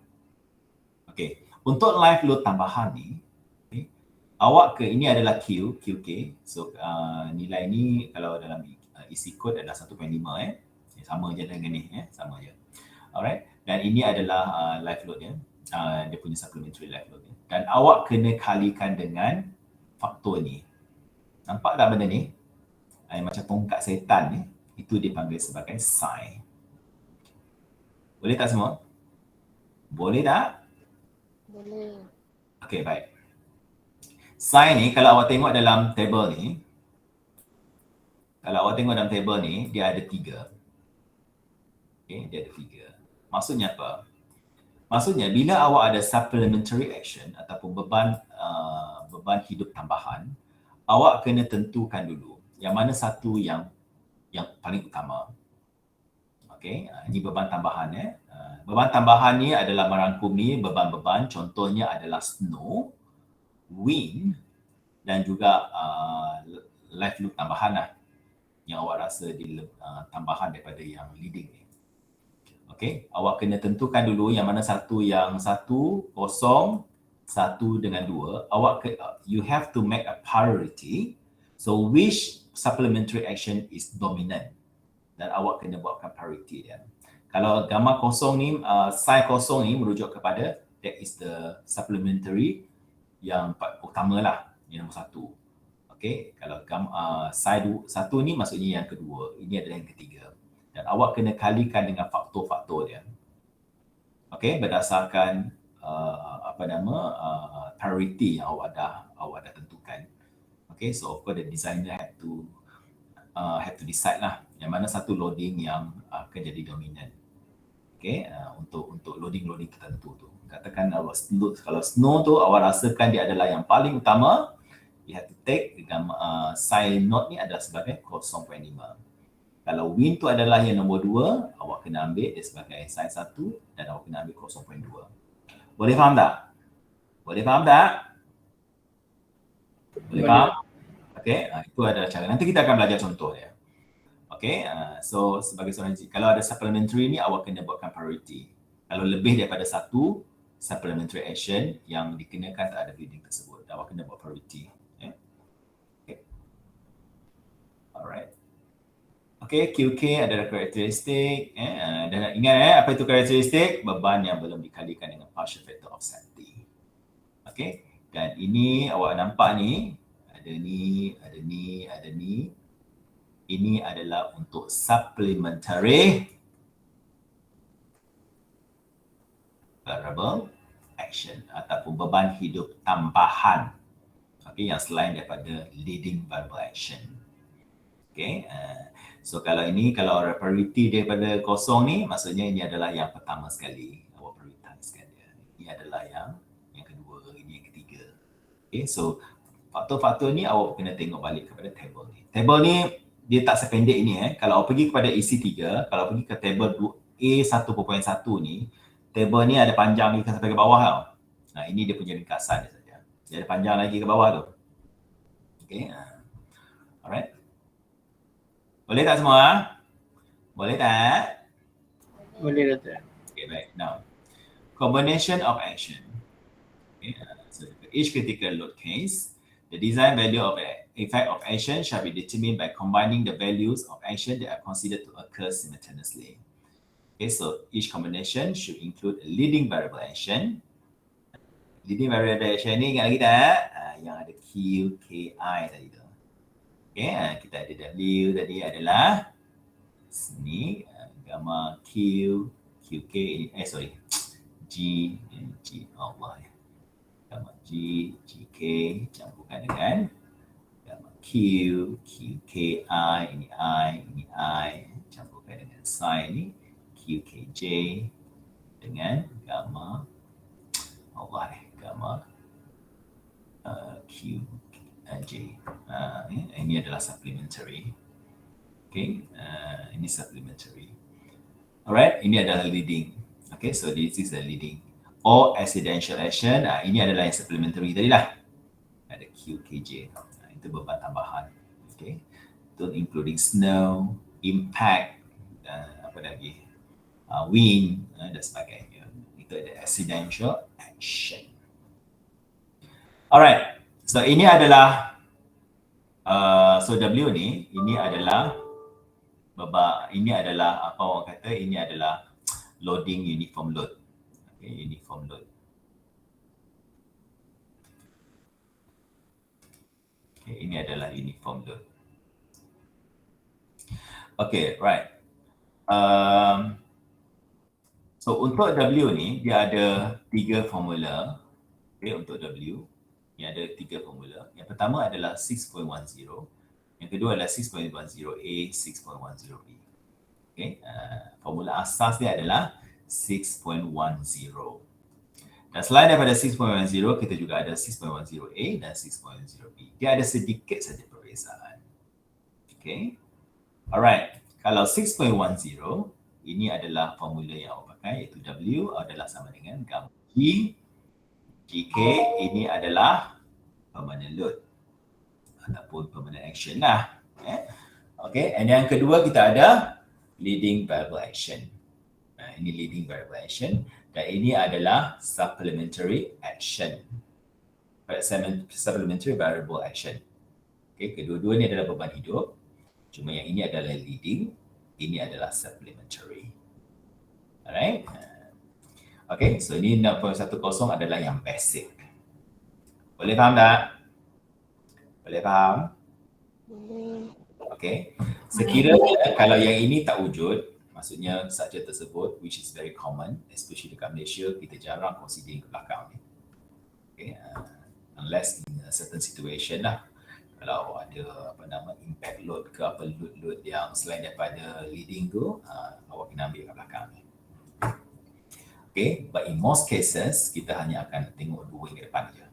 Okay. Untuk live load tambahan ni, okay, awak ini adalah QK. So nilai ni kalau dalam isi kod adalah 1.5 sama je dengan ni sama je. Alright. Dan ini adalah live load dia punya supplementary live load dan awak kena kalikan dengan faktor ni. Nampak tak benda ni? Macam tongkat setan ni, itu dipanggil sebagai psi. Boleh tak semua? Boleh tak? Boleh. Okey, baik. Psi ni kalau awak tengok dalam table ni, dia ada 3. Okey, dia ada 3. Maksudnya apa? Maksudnya bila awak ada supplementary action ataupun beban hidup tambahan, awak kena tentukan dulu yang mana satu yang paling utama. Okey, ini beban tambahan Beban tambahan ni adalah merangkumi beban-beban, contohnya adalah snow, wind dan juga live load tambahan yang awak rasa tambahan daripada yang leading ni. Okey, awak kena tentukan dulu yang mana satu kosong, 1 dengan 2. You have to make a priority. So which supplementary action is dominant? Dan awak kena buatkan priority dia. Kalau gamma kosong ni, psi kosong ni merujuk kepada that is the supplementary yang utama lah, yang nombor 1. Okey, kalau psi 1 ni maksudnya yang kedua, ini adalah yang ketiga. Dan awak kena kalikan dengan faktor-faktor dia. Okey, berdasarkan priority yang awak dah tentukan. Okay, so of course the designer have to decide lah yang mana satu loading yang akan jadi dominant. Okay, untuk loading tertentu tu. Katakan kalau snow tu awak rasakan dia adalah yang paling utama, you have to take psi note ni adalah sebagai 0.5. Kalau wind tu adalah yang nombor 2, awak kena ambil dia sebagai psi 1 dan awak kena ambil 0.2. Boleh faham tak? Boleh faham? Okey, itu adalah cara. Nanti kita akan belajar contoh dia. Okey, so sebagai seorang kalau ada supplementary ni awak kena buatkan priority. Kalau lebih daripada 1 supplementary action yang dikenakan terhadap building tersebut, awak kena buat priority. Okay. Alright. Okey, QK adalah karakteristik. Dan ingat apa itu karakteristik? Beban yang belum dikalikan dengan partial factor offset T. Okey, dan ini awak nampak ni, ada ni. Ini adalah untuk supplementary variable action ataupun beban hidup tambahan. Okey, yang selain daripada leading variable action. Okey, so kalau priority daripada kosong ni, maksudnya ini adalah yang pertama sekali awak prioritaskan dia. Ini adalah yang kedua, ini yang ketiga. Okay, so faktor-faktor ni awak kena tengok balik kepada table ni. Table ni dia tak sependek ini Kalau awak pergi kepada EC3, kalau pergi ke table A1.1 ni, table ni ada panjang ni sampai ke bawah tau. Nah, ini dia punya ringkasan dia saja. Dia ada panjang lagi ke bawah tu. Okay, alright. Boleh tak semua? Boleh tak? Boleh Doktor. Okay, baik. Now, combination of action. Okay, so for each critical load case, the design value of effect of action shall be determined by combining the values of action that are considered to occur simultaneously. Okay, so each combination should include a leading variable action. Leading variable action ni ingat lagi tak? Yang ada Q, K, I tadi tu. Okay, kita ada W tadi adalah sini gamma Q, QK, G, Allah ya. Gamma G, GK campurkan dengan gamma Q, QKI, ini I campurkan dengan psi ni, QKJ dengan gamma Allah gamma QJ. Ini adalah supplementary. Okay, ini supplementary. Alright, ini adalah leading. Okay, so this is the leading. Or accidental action, ini adalah yang supplementary tadi lah. Ada QKJ, itu beban tambahan. Okay, itu including snow, impact, apa lagi, wind dan sebagainya. Itu ada accidental action. Alright, so ini adalah so W ni, ini adalah apa orang kata, ini adalah loading uniform load. Okay, uniform load. Okay, ini adalah uniform load. Okay, right. So untuk W ni, dia ada 3 formula. Okay, untuk W, dia ada 3 formula. Yang pertama adalah 6.10. Yang kedua adalah 6.10A, 6.10B. Okay, formula asas dia adalah 6.10. Dan selain daripada 6.10, kita juga ada 6.10A dan 6.10B. Dia ada sedikit saja perbezaan. Okay. Alright. Kalau 6.10, ini adalah formula yang awak pakai, iaitu W adalah sama dengan gamma G. GK ini adalah permanent load ataupun permanent action lah. Okay. And yang kedua kita ada leading variable action. Ini leading variable action. Dan ini adalah supplementary action. Supplementary variable action. Okay, kedua-dua ni adalah beban hidup. Cuma yang ini adalah leading, ini adalah supplementary. Alright. Okay, so ini 6.10 adalah yang basic. Boleh faham tak? Boleh faham? Okay. Sekiranya kalau yang ini tak wujud, maksudnya saja tersebut, which is very common, especially dekat Malaysia, kita jarang consider ke belakang ni. Okay, unless in a certain situation lah. Kalau ada impact load ke apa load yang selain daripada leading tu, awak kena ambil ke belakang ni. Okay, but in most cases, kita hanya akan tengok dua yang ke depan je.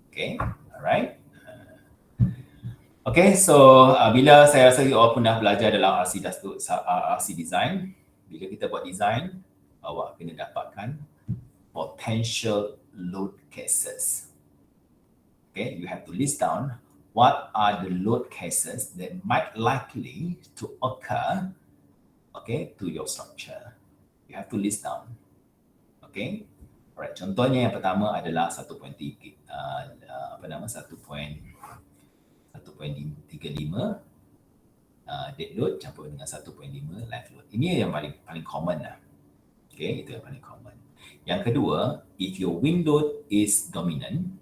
Okay, alright. Okay, so bila saya rasa awak pun dah belajar dalam RC design, bila kita buat design, awak kena dapatkan potential load cases. Okay, you have to list down what are the load cases that might likely to occur, okay, to your structure. You have to list down. Okay, alright. Contohnya yang pertama adalah 1.35 dead load campur dengan 1.5 live load. Ini yang paling common lah. Okay, itu yang paling common. Yang kedua, if your wing load is dominant,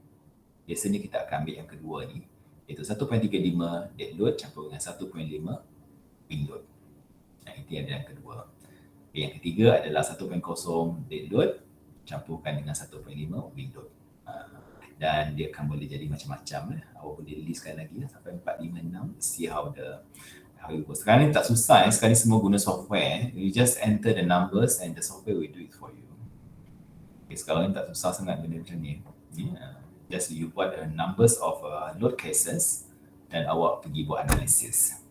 biasanya kita akan ambil yang kedua ni, iaitu 1.35 dead load campur dengan 1.5 wing load. Nah, itu yang kedua. Yang ketiga adalah 1.0 dead load campurkan dengan 1.5 wing load. Dan dia akan boleh jadi macam-macam. Awak boleh listkan lagi sampai 4, 5, 6. See how it works. Sekarang ni tak susah. Sekarang ni semua guna software. You just enter the numbers and the software will do it for you. Okay, sekarang ni tak susah sangat benda macam ni. Just you buat numbers of load cases dan awak pergi buat analisis.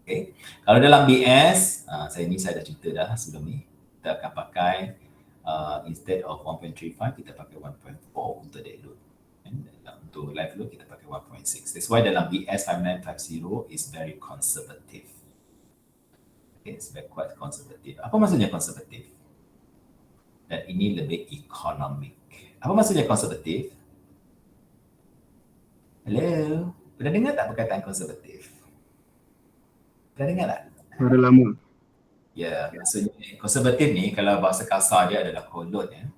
Okay. Kalau dalam BS, saya dah cerita dah sebelum ni. Kita akan pakai instead of 1.35, kita pakai 1.4 untuk dead load. And untuk live load, kita pakai 1.6. That's why dalam BS 5950 is very conservative. Okay, it's very quite conservative. Apa maksudnya konservatif? Dan ini lebih economic. Apa maksudnya konservatif? Hello? Pernah dengar tak perkataan konservatif? Pernah dengar tak? Pada lama. Ya, maksudnya konservatif ni kalau bahasa kasar dia adalah cold load ya.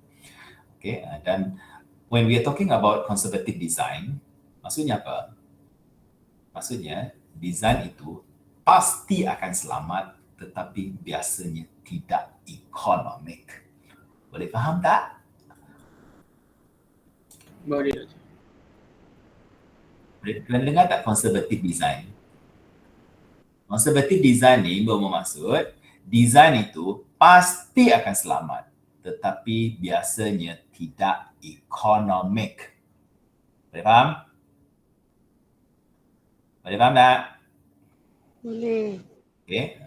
Okay, dan when we are talking about conservative design, maksudnya apa? Maksudnya design itu pasti akan selamat tetapi biasanya tidak economic. Boleh faham tak? Boleh. Pernah dengar tak conservative design? Conservative design ni bermaksud design itu pasti akan selamat tetapi biasanya tidak economic. Boleh faham? Boleh faham tak? Boleh. Okay.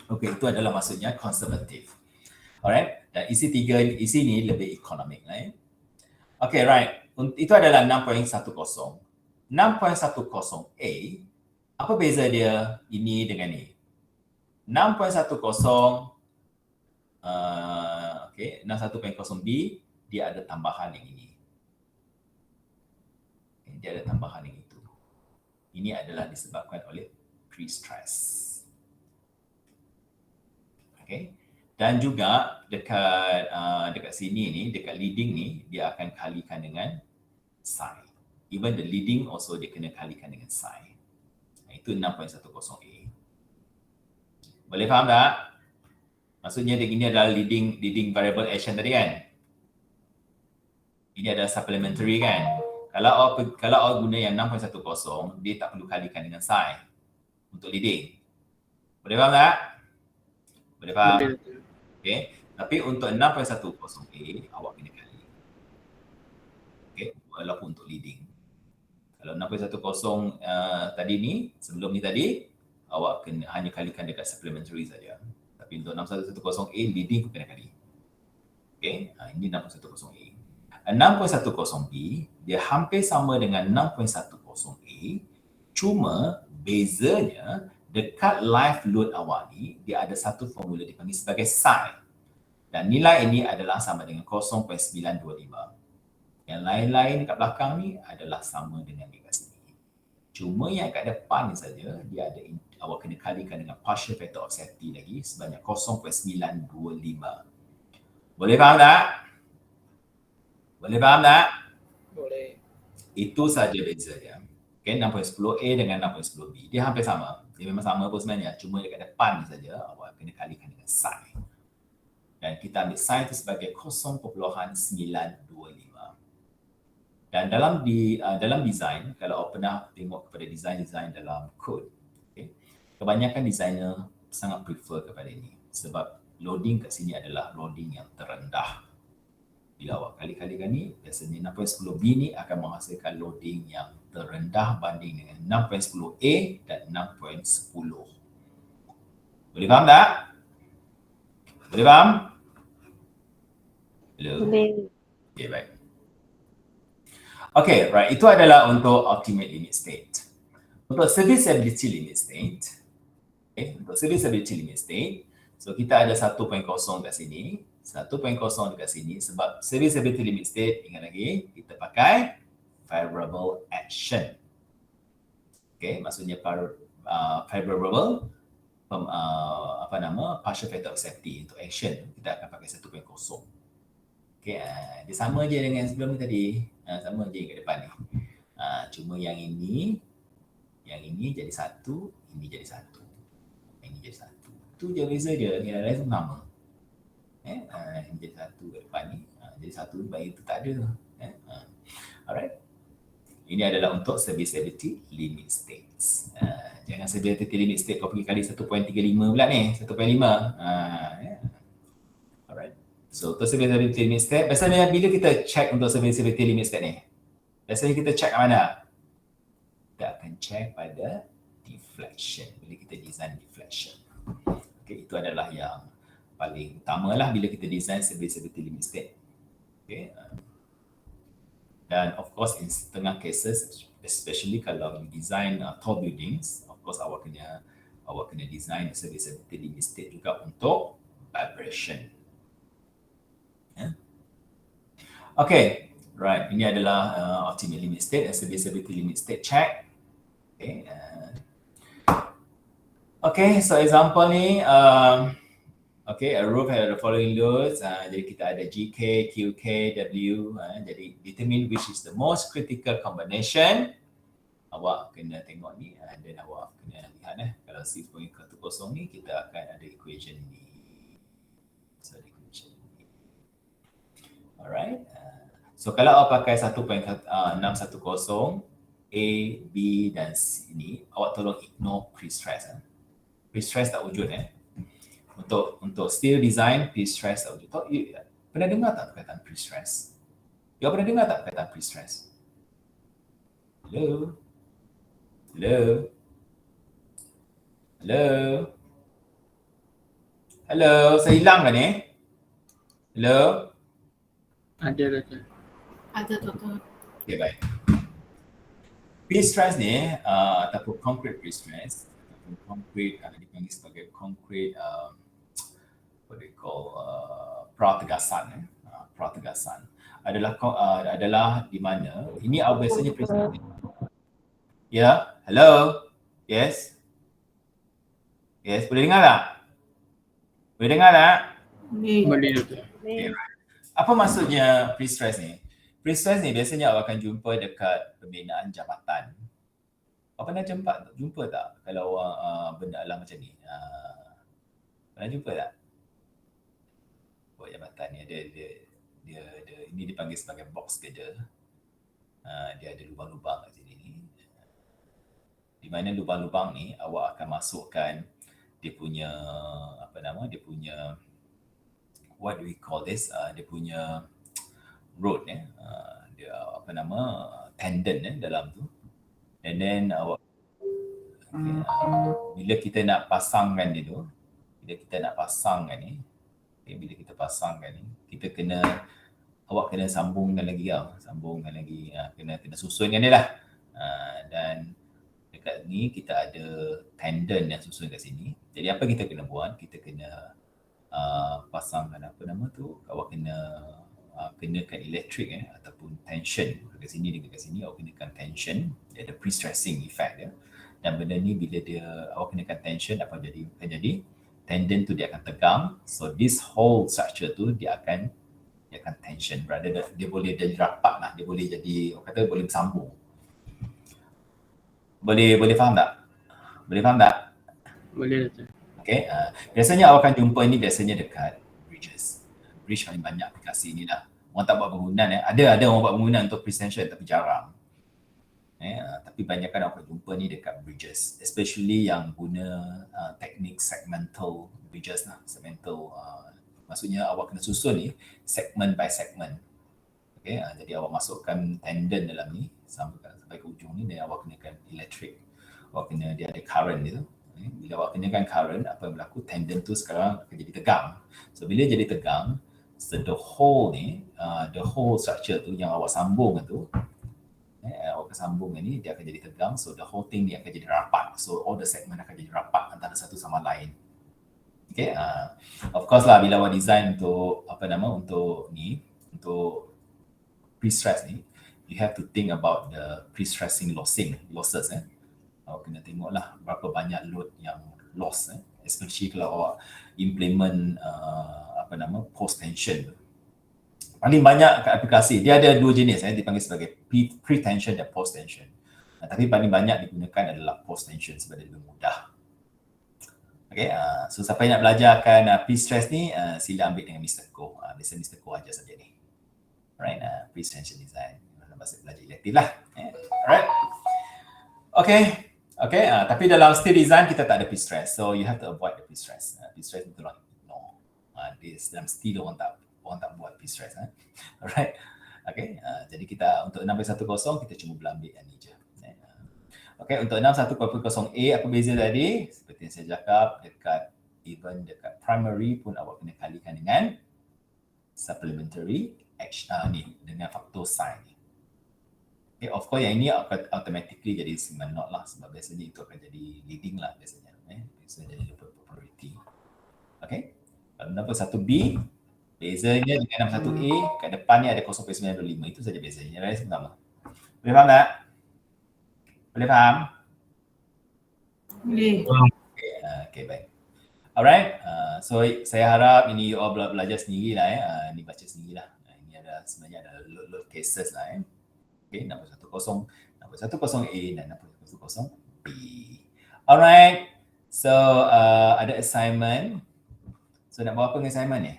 Okay, itu adalah maksudnya konservatif. Alright, dan isi ni lebih economic lah ya. Okay, right. Itu adalah 6.10. 6.10A, apa beza dia ini dengan ni? 6.10 okay, 61.0B, dia ada tambahan yang ini. Dia ada tambahan yang itu. Ini adalah disebabkan oleh pre-stress. Okay. Dan juga dekat sini ni, dekat leading ni, dia akan kalikan dengan psi. Even the leading also dia kena kalikan dengan psi. Itu 6.10A. Boleh faham tak? Maksudnya ini adalah leading variable action tadi kan? Ini adalah supplementary kan? Kalau awak guna yang 6.10, dia tak perlu kalikan dengan psi untuk leading. Boleh faham tak? Boleh faham? Boleh Dr. Okay. Tapi untuk 6.10A, awak kena kali. Okay. Walaupun untuk leading. Kalau 6.10 tadi ni, sebelum ni tadi, awak kena hanya kalikan dekat supplementary saja. Tapi untuk 6.10A, leading pun kena kali. Okay. Ini 6.10A. 6.10B, dia hampir sama dengan 6.10A, cuma bezanya dekat live load awak ni, dia ada satu formula dipanggil sebagai psi. Dan nilai ini adalah sama dengan 0.925. Yang lain-lain dekat belakang ni adalah sama dengan dekat sini. Cuma yang kat depan ni saja, dia ada, awak kena kalikan dengan partial factor of safety lagi sebanyak 0.925. Boleh faham tak? Boleh faham tak? Boleh. Itu saja beza dia. Okay, 6.10A dengan 6.10B. Dia hampir sama. Dia memang sama pun sebenarnya. Cuma dekat depan ni saja, awak kena kalikan dengan psi. Dan kita ambil psi itu sebagai 0.925. Dan dalam design, kalau awak pernah tengok kepada design dalam code, okay, kebanyakan designer sangat prefer kepada ini. Sebab loading kat sini adalah loading yang terendah. Bila awak kali-kalikan ni, biasanya 6.10B ni akan menghasilkan loading yang terendah banding dengan 6.10A dan 6.10. Boleh faham tak? Boleh faham? Hello? Boleh. Okay, baik. Okay, right. Itu adalah untuk ultimate limit state. Untuk serviceability limit state, okay, untuk serviceability limit state, so kita ada 1.0 kat sini, 1.0 dekat sini sebab serviceability limit state, ingat lagi, kita pakai favorable action. Okay, maksudnya favorable partial factor of safety untuk action, kita akan pakai 1.0. Okay, dia sama je dengan sebelum ni tadi. Sama je kat depan ni. Cuma yang ini jadi satu, ini jadi satu. Ini jadi satu. Tu je beza dia, yang lain semua sama. Ini jadi satu kat depan ni. Jadi satu bagi tu tak ada. Alright. Ini adalah untuk serviceability limit states. Jangan serviceability limit state kau pergi kali 1.35 pula ni, 1.5. Alright. So, untuk serviceability limit state, biasanya bila kita check untuk serviceability limit state ni? Biasanya kita check kat mana? Kita akan check pada deflection. Bila kita design deflection. Okay, itu adalah yang paling utama lah bila kita design serviceability limit state. Okay. Dan of course, in setengah cases, especially kalau you design tall buildings, of course awak kena design serviceability limit state juga untuk vibration. Okay, right. Ini adalah ultimate limit state and serviceability limit state check. Okay. Okay, so example ni, okay, a roof has the following loads. Jadi kita ada GK, QK, W. Jadi determine which is the most critical combination. Awak kena tengok ni dan awak kena lihat kalau 6.10 ni kita akan ada equation ni. So equation ni. Alright. So kalau awak pakai 1.610 A, B dan C ni, awak tolong ignore pre-stress. Pre-stress tak wujud Untuk steel design, pre-stress tak wujud. Pernah dengar tak perkataan pre-stress? You pernah dengar tak perkataan pre-stress? Hello? Hello? Hello? Hello? Saya hilang kan ni? Hello? Ada Dr. Ada Dr. Okay, baik. Pre-stress ni ataupun concrete pre-stress ataupun concrete dipanggil sebagai concrete what they call prategasan. Prategasan. adalah di mana ini biasanya pre-stress. Ya, hello. Yes. Yes, boleh dengar tak? Boleh dengar tak? Boleh Doktor. Okay, right. Apa maksudnya pre-stress ni? Pre-stress ni biasanya awak akan jumpa dekat pembinaan jabatan. Awak pernah jumpa tak kalau awak benda alam macam ni? Pernah jumpa tak? Buat jabatan ni dia ini dipanggil sebagai box kerja. Dia ada lubang-lubang kat sini ni. Di mana lubang-lubang ni awak akan masukkan dia punya what do we call this? Dia punya rod dia tendon dalam tu. And then awak bila kita nak pasangkan dia tu, bila kita pasangkan ni, awak kena sambungkan lagi kena susunkan dia lah. Dan dekat ni kita ada tendon yang susun kat sini. Jadi apa kita kena buat? Kita kena pasangkan awak kenakan elektrik ataupun tension dekat sini awak kenakan tension. Dia ada pre-stressing effect dia. Dan benda ni bila awak kenakan tension akan jadi tendon tu dia akan tegang. So this whole structure tu dia akan tension, dia boleh jadi rapat lah, dia boleh jadi orang kata boleh bersambung. Boleh faham tak? Boleh Doktor. Okay, biasanya awak akan jumpa ni dekat bridges. Bridge paling banyak aplikasi ni lah. Orang tak buat penggunaan ada orang buat penggunaan untuk pre-tension tapi jarang. Tapi banyakkan awak akan jumpa ni dekat bridges, especially yang guna teknik segmental bridges lah. Maksudnya awak kena susun ni segment by segment. Okay, jadi awak masukkan tendon dalam ni sampai ke ujung ni dan awak kenakan elektrik. Dia ada current dia tu. Bila awak kenakan current, apa yang berlaku? Tendon tu sekarang akan jadi tegang. So bila jadi tegang, so the whole structure tu yang awak sambung tu, awak sambung ni dia akan jadi tegang. So the whole thing ni akan jadi rapat. So all the segment akan jadi rapat antara satu sama lain. Okay, of course lah bila awak design untuk untuk pre-stress ni, you have to think about the pre-stressing losses. Awak kena tengoklah berapa banyak load yang loss, especially kalau awak implement post tension. Paling banyak kat aplikasi dia ada dua jenis, dipanggil sebagai pre-tension dan post tension. Tapi paling banyak digunakan adalah post tension sebab dia lebih mudah. Okay, so siapa yang nak belajarkan pre-stress ni, sila ambil dengan Mr. Ko. Biasa Mr. Ko ajar saja ni. Alright, pre-tension design. Masa belajar elektif lah. Alright. Okay, tapi dalam still design kita tak ada pre-stress. So you have to avoid the pre-stress. Pre-stress itu lah ignore. Dalam still orang tak buat pre-stress. Alright. Okay, jadi kita untuk 6.10 kita cuma boleh ambil yang ni je. Okay, untuk 6.10A apa beza tadi? Seperti yang saya cakap, dekat primary pun awak kena kalikan dengan supplementary dengan faktor sin. Okay, of course yang ini akan automatically jadi sigma naught lah sebab biasanya itu akan jadi leading lah biasanya. Biasanya jadi priority. Okay, kalau 6.1B bezanya dengan 6.1A kat depan ni ada 0.925, itu saja bezanya. Yang lain sama. Boleh faham tak? Boleh faham? Boleh. Okay, baik. Alright, so saya harap ini you all belajar sendiri lah ini baca sendiri lah. Ini sebenarnya ada load cases lah Okay, 6.10, 6.10A dan 6.10B. Alright, so ada assignment. So nak buat apa dengan assignment ni?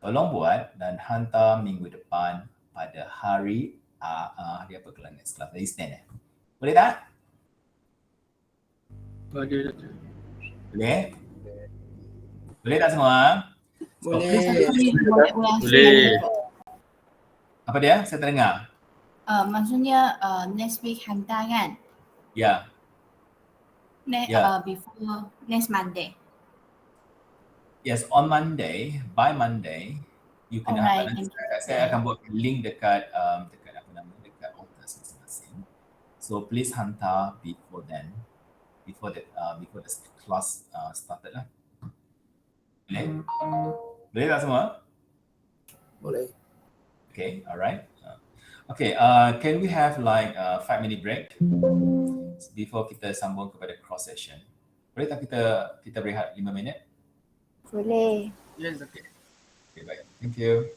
Tolong buat dan hantar minggu depan pada hari apa kelas next class? Hari Isnin Boleh tak? Boleh Doktor. Boleh? Boleh tak semua? Boleh. Boleh. Apa dia? Saya tak dengar. Maksudnya next week hantar kan? Ya. Before next Monday. Yes, on Monday, by Monday, you kena Alright, hantar. Saya akan buat link dekat dekat authors masing-masing. So please hantar before then, before the class started lah. Boleh? Boleh tak semua? Boleh. Okay, all right. Okay, can we have like a 5-minute break before kita sambung kepada cross session? Boleh tak kita berehat 5 minit? Boleh. Yes, okay. Okay, baik. Thank you.